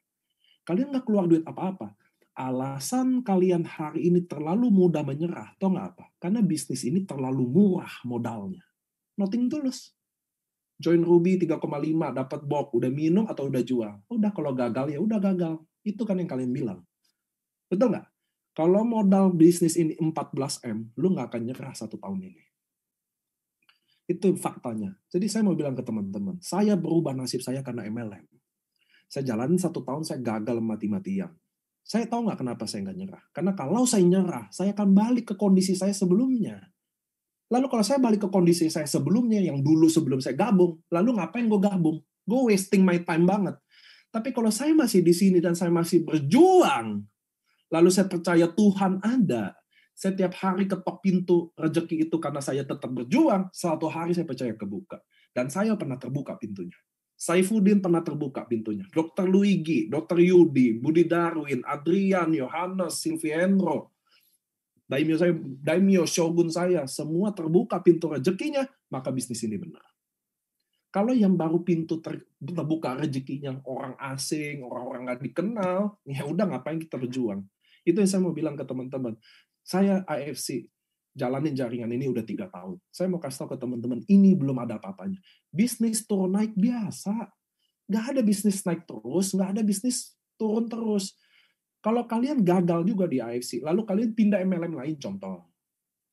Kalian nggak keluar duit apa-apa. Alasan kalian hari ini terlalu mudah menyerah, tau nggak apa? Karena bisnis ini terlalu murah modalnya. Nothing tulus. Join Ruby 3,5, dapat box, udah minum atau udah jual. Udah kalau gagal ya udah gagal. Itu kan yang kalian bilang. Betul nggak? Kalau modal bisnis ini 14 M, lu nggak akan nyerah 1 tahun ini. Itu faktanya. Jadi saya mau bilang ke teman-teman, saya berubah nasib saya karena MLM. Saya jalanin 1 tahun, saya gagal mati-matian. Saya tahu nggak kenapa saya nggak nyerah. Karena kalau saya nyerah, saya akan balik ke kondisi saya sebelumnya. Lalu kalau saya balik ke kondisi saya sebelumnya, yang dulu sebelum saya gabung, lalu ngapain gue gabung? Gue wasting my time banget. Tapi kalau saya masih di sini dan saya masih berjuang, lalu saya percaya Tuhan ada, setiap hari ketok pintu rezeki itu karena saya tetap berjuang, suatu hari saya percaya kebuka. Dan saya pernah terbuka pintunya. Saifuddin pernah terbuka pintunya. Dr. Luigi, Dr. Yudi, Budi Darwin, Adrian, Yohanes, Silviendro, Daimyo, Shogun saya, semua terbuka pintu rezekinya, maka bisnis ini benar. Kalau yang baru pintu terbuka rezekinya orang asing, orang-orang nggak dikenal, ya udah ngapain kita berjuang. Itu yang saya mau bilang ke teman-teman. Saya AFC, jalanin jaringan ini udah 3 tahun. Saya mau kasih tahu ke teman-teman, ini belum ada apa-apanya. Bisnis turun naik biasa. Nggak ada bisnis naik terus, nggak ada bisnis turun terus. Kalau kalian gagal juga di AFC, lalu kalian pindah MLM lain, contoh.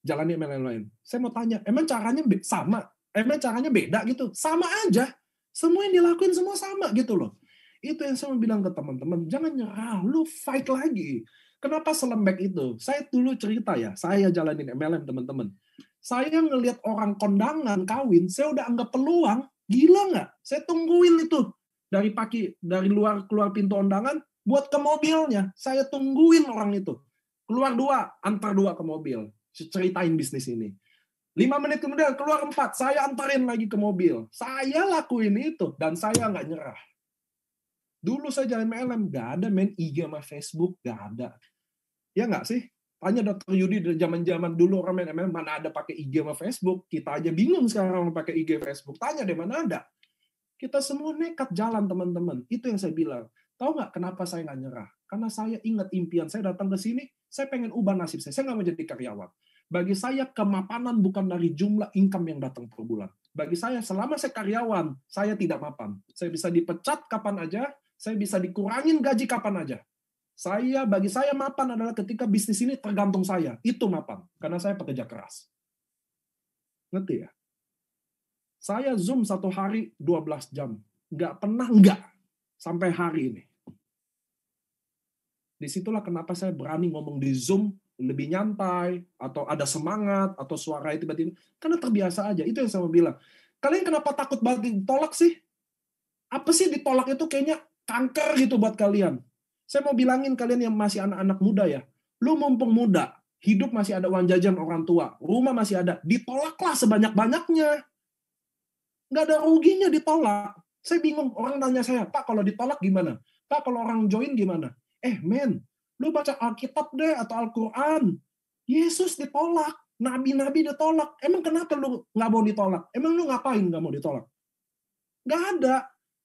Jalani MLM lain. Saya mau tanya, emang caranya sama? Emang caranya beda gitu? Sama aja. Semua yang dilakuin semua sama gitu loh. Itu yang saya mau bilang ke teman-teman, jangan nyerah, lu fight lagi. Kenapa selembek itu? Saya dulu cerita ya, saya jalanin MLM teman-teman. Saya ngelihat orang kondangan kawin, saya udah anggap peluang, gila nggak? Saya tungguin itu dari luar keluar pintu undangan, buat ke mobilnya. Saya tungguin orang itu. Keluar 2, antar 2 ke mobil. Ceritain bisnis ini. 5 menit kemudian keluar 4, saya antarin lagi ke mobil. Saya lakuin itu, dan saya nggak nyerah. Dulu saya jalan MLM, nggak ada main IG sama Facebook, nggak ada. Ya nggak sih? Tanya Dr. Yudi dari zaman-zaman dulu orang main MLM, mana ada pakai IG sama Facebook. Kita aja bingung sekarang pakai IG Facebook. Tanya deh, mana ada. Kita semua nekat jalan, teman-teman. Itu yang saya bilang. Tahu nggak kenapa saya nggak nyerah? Karena saya ingat impian. Saya datang ke sini, saya pengen ubah nasib saya. Saya nggak mau jadi karyawan. Bagi saya, kemapanan bukan dari jumlah income yang datang per bulan. Bagi saya, selama saya karyawan, saya tidak mapan. Saya bisa dipecat kapan aja, saya bisa dikurangin gaji kapan aja. Bagi saya mapan adalah ketika bisnis ini tergantung saya. Itu mapan. Karena saya pekerja keras. Ngerti ya? Saya Zoom 1 hari 12 jam. Nggak pernah nggak. Sampai hari ini. Disitulah kenapa saya berani ngomong di Zoom lebih nyantai, atau ada semangat, atau suaranya tiba-tiba. Karena terbiasa aja. Itu yang saya mau bilang. Kalian kenapa takut banget ditolak sih? Apa sih ditolak itu kayaknya kanker gitu buat kalian. Saya mau bilangin kalian yang masih anak-anak muda ya. Lu mumpung muda, hidup masih ada uang jajan orang tua, rumah masih ada, ditolaklah sebanyak-banyaknya. Nggak ada ruginya ditolak. Saya bingung, orang nanya saya, Pak kalau ditolak gimana? Pak kalau orang join gimana? Men, lu baca Alkitab deh atau Al-Quran. Yesus ditolak, nabi-nabi ditolak. Emang kenapa lu nggak mau ditolak? Emang lu ngapain nggak mau ditolak? Nggak ada.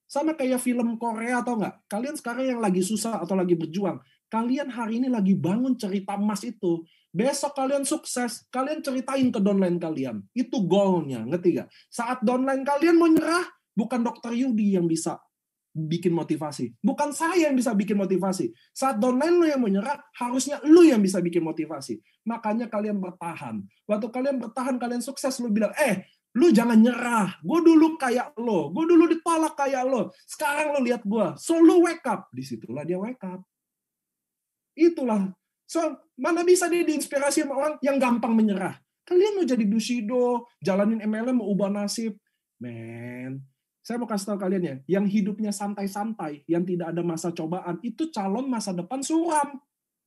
Sama kayak film Korea atau nggak? Kalian sekarang yang lagi susah atau lagi berjuang, kalian hari ini lagi bangun cerita emas itu. Besok kalian sukses, kalian ceritain ke downline kalian. Itu goalnya, ngerti gak? Saat downline kalian mau nyerah, bukan Dr. Yudi yang bisa bikin motivasi. Bukan saya yang bisa bikin motivasi. Saat downline lu yang mau nyerah, harusnya lu yang bisa bikin motivasi. Makanya kalian bertahan. Waktu kalian bertahan, kalian sukses, lu bilang, lu jangan nyerah. Gue dulu kayak lo. Gue dulu ditolak kayak lo. Sekarang lo lihat gue. So, lu wake up. Disitulah dia wake up. Itulah. So, mana bisa dia diinspirasi sama orang yang gampang menyerah. Kalian mau jadi Bushido, jalanin MLM, mau ubah nasib. Men, saya mau kasih tahu kalian ya, yang hidupnya santai-santai, yang tidak ada masa cobaan, itu calon masa depan suram.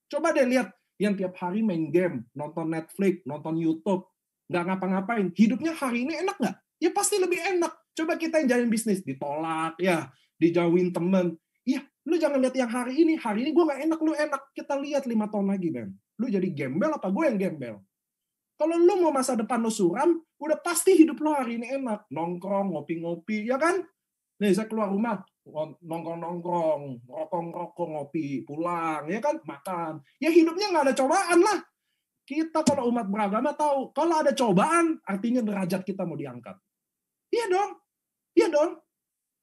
Coba deh lihat, yang tiap hari main game, nonton Netflix, nonton YouTube, nggak ngapa-ngapain, hidupnya hari ini enak nggak? Ya pasti lebih enak. Coba kita yang jalin bisnis, ditolak, ya, dijauhin temen. Ya, lu jangan lihat yang hari ini gue nggak enak, lu enak. Kita lihat 5 tahun lagi, Ben. Lu jadi gembel apa gue yang gembel? Kalau lu mau masa depan lu suram, udah pasti hidup lu hari ini enak. Nongkrong, ngopi-ngopi, ya kan? Nih, saya keluar rumah, nongkrong-nongkrong, rokok-rokok, ngopi, pulang, ya kan? Makan. Ya hidupnya nggak ada cobaan lah. Kita kalau umat beragama tahu, kalau ada cobaan, artinya derajat kita mau diangkat. Iya dong. Iya dong.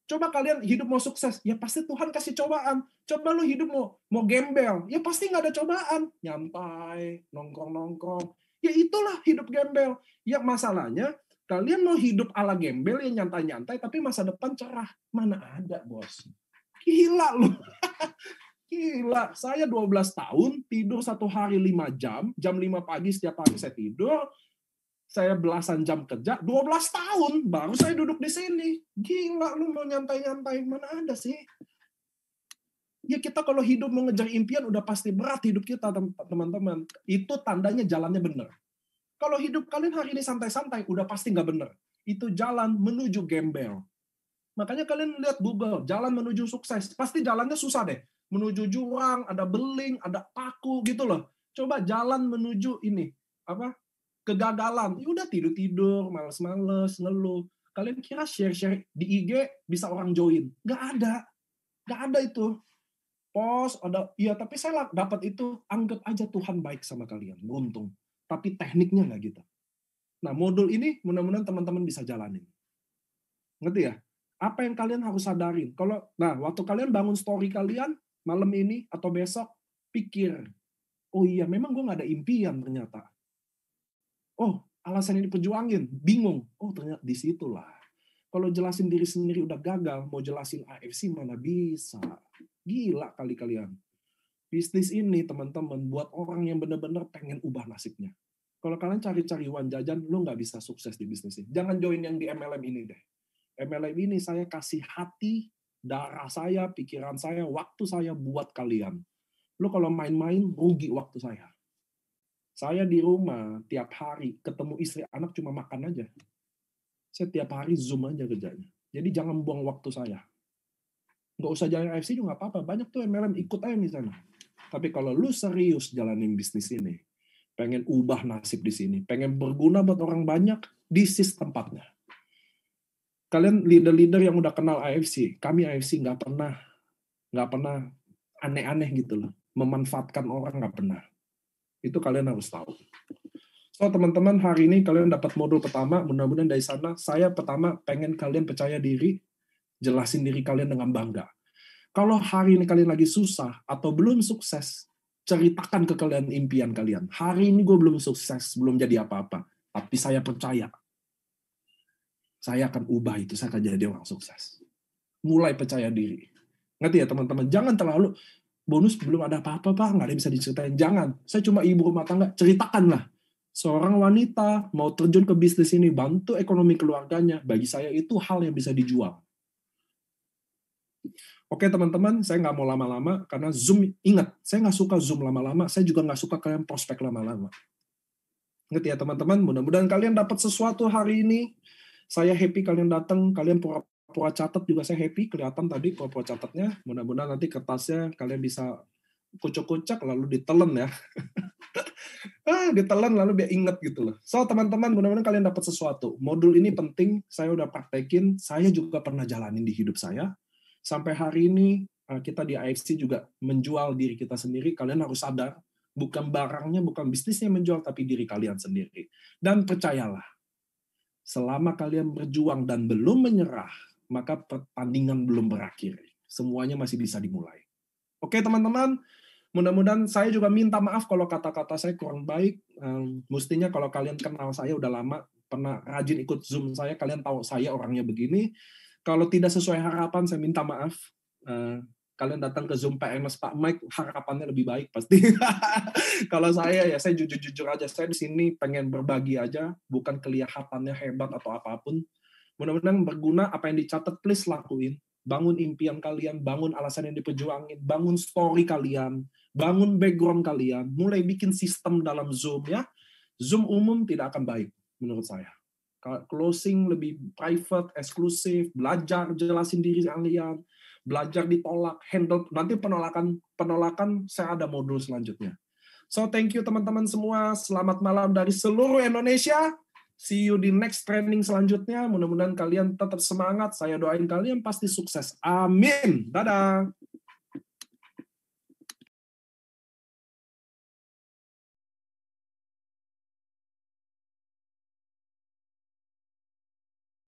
Coba kalian hidup mau sukses, ya pasti Tuhan kasih cobaan. Coba lu hidup mau gembel, ya pasti nggak ada cobaan. Nyantai, nongkrong-nongkrong. Ya itulah hidup gembel. Ya masalahnya, kalian mau hidup ala gembel yang nyantai-nyantai, tapi masa depan cerah. Mana ada, bos? Gila lu. Gila, saya 12 tahun, tidur 1 hari 5 jam, jam 5 pagi setiap hari saya tidur, saya belasan jam kerja, 12 tahun baru saya duduk di sini. Gila, lu mau nyantai-nyantai, mana ada sih? Ya kita kalau hidup mengejar impian udah pasti berat hidup kita, teman-teman. Itu tandanya jalannya benar. Kalau hidup kalian hari ini santai-santai, udah pasti nggak benar. Itu jalan menuju gembel. Makanya kalian lihat Google, jalan menuju sukses. Pasti jalannya susah deh. Menuju jurang, ada beling, ada paku gitu loh. Coba jalan menuju ini, kegagalan. Ya udah tidur-tidur, males-males, ngeluh. Kalian kira share-share di IG bisa orang join? Nggak ada. Nggak ada itu. Post, ada, ya tapi saya dapat itu, anggap aja Tuhan baik sama kalian. Beruntung. Tapi tekniknya nggak gitu. Nah, modul ini mudah-mudahan teman-teman bisa jalanin. Ngerti ya? Apa yang kalian harus sadarin? Waktu kalian bangun story kalian, malam ini atau besok, pikir, oh iya, memang gue nggak ada impian ternyata. Oh, alasan ini diperjuangin, bingung. Oh, ternyata disitulah. Kalau jelasin diri sendiri udah gagal, mau jelasin AFC mana bisa. Gila kali kalian. Bisnis ini, teman-teman, buat orang yang benar-benar pengen ubah nasibnya. Kalau kalian cari-cari uang jajan, lo nggak bisa sukses di bisnis ini. Jangan join yang di MLM ini deh. MLM ini saya kasih hati, darah saya, pikiran saya, waktu saya buat kalian. Lo kalau main-main, rugi waktu saya. Saya di rumah tiap hari ketemu istri anak cuma makan aja. Saya tiap hari Zoom aja kerjanya. Jadi jangan buang waktu saya. Nggak usah jalan AFC juga nggak apa-apa. Banyak tuh MLM ikut aja di sana. Tapi kalau lu serius jalanin bisnis ini, pengen ubah nasib di sini, pengen berguna buat orang banyak, this is tempatnya. Kalian leader-leader yang udah kenal AFC, kami AFC nggak pernah aneh-aneh gitu loh. Memanfaatkan orang nggak pernah. Itu kalian harus tahu. So teman-teman, hari ini kalian dapat modul pertama, mudah-mudahan dari sana, saya pertama pengen kalian percaya diri, jelasin diri kalian dengan bangga. Kalau hari ini kalian lagi susah atau belum sukses, ceritakan ke kalian impian kalian. Hari ini gue belum sukses, belum jadi apa-apa, tapi saya percaya, saya akan ubah itu, saya akan jadi orang sukses. Mulai percaya diri. Ngerti ya teman-teman? Jangan terlalu, bonus belum ada apa-apa, Pak, nggak ada yang bisa diceritain. Jangan, saya cuma ibu rumah tangga, ceritakanlah. Seorang wanita mau terjun ke bisnis ini, bantu ekonomi keluarganya, bagi saya itu hal yang bisa dijual. Oke teman-teman, saya nggak mau lama-lama, karena Zoom, ingat, saya nggak suka Zoom lama-lama, saya juga nggak suka kalian prospek lama-lama. Ngerti ya teman-teman? Mudah-mudahan kalian dapat sesuatu hari ini. Saya happy kalian datang, kalian pura-pura catat juga saya happy, kelihatan tadi pura-pura catatnya. Mudah-mudahan nanti kertasnya kalian bisa kucek-kucek lalu ditelan ya. Ditelan lalu biar inget gitu loh. So teman-teman, mudah-mudahan kalian dapat sesuatu. Modul ini penting, saya udah praktekin, saya juga pernah jalanin di hidup saya. Sampai hari ini kita di AFC juga menjual diri kita sendiri. Kalian harus sadar, bukan barangnya, bukan bisnisnya menjual, tapi diri kalian sendiri. Dan percayalah, selama kalian berjuang dan belum menyerah, maka pertandingan belum berakhir. Semuanya masih bisa dimulai. Oke teman-teman, mudah-mudahan saya juga minta maaf kalau kata-kata saya kurang baik. Mestinya kalau kalian kenal saya udah lama, pernah rajin ikut Zoom saya, kalian tahu saya orangnya begini. Kalau tidak sesuai harapan, saya minta maaf. Kalian datang ke Zoom PMS Pak Mike, harapannya lebih baik pasti. Kalau saya ya, saya jujur-jujur aja. Saya di sini pengen berbagi aja, bukan kelihatannya hebat atau apapun. Mudah-mudahan berguna apa yang dicatat, please lakuin. Bangun impian kalian, bangun alasan yang diperjuangin, bangun story kalian, bangun background kalian, mulai bikin sistem dalam Zoom ya. Zoom umum tidak akan baik menurut saya. Closing lebih private, eksklusif, belajar jelasin diri kalian, belajar ditolak, handle nanti penolakan saya ada modul selanjutnya. So thank you teman-teman semua, selamat malam dari seluruh Indonesia. See you di next training selanjutnya. Mudah-mudahan kalian tetap semangat. Saya doain kalian pasti sukses. Amin. Dadah.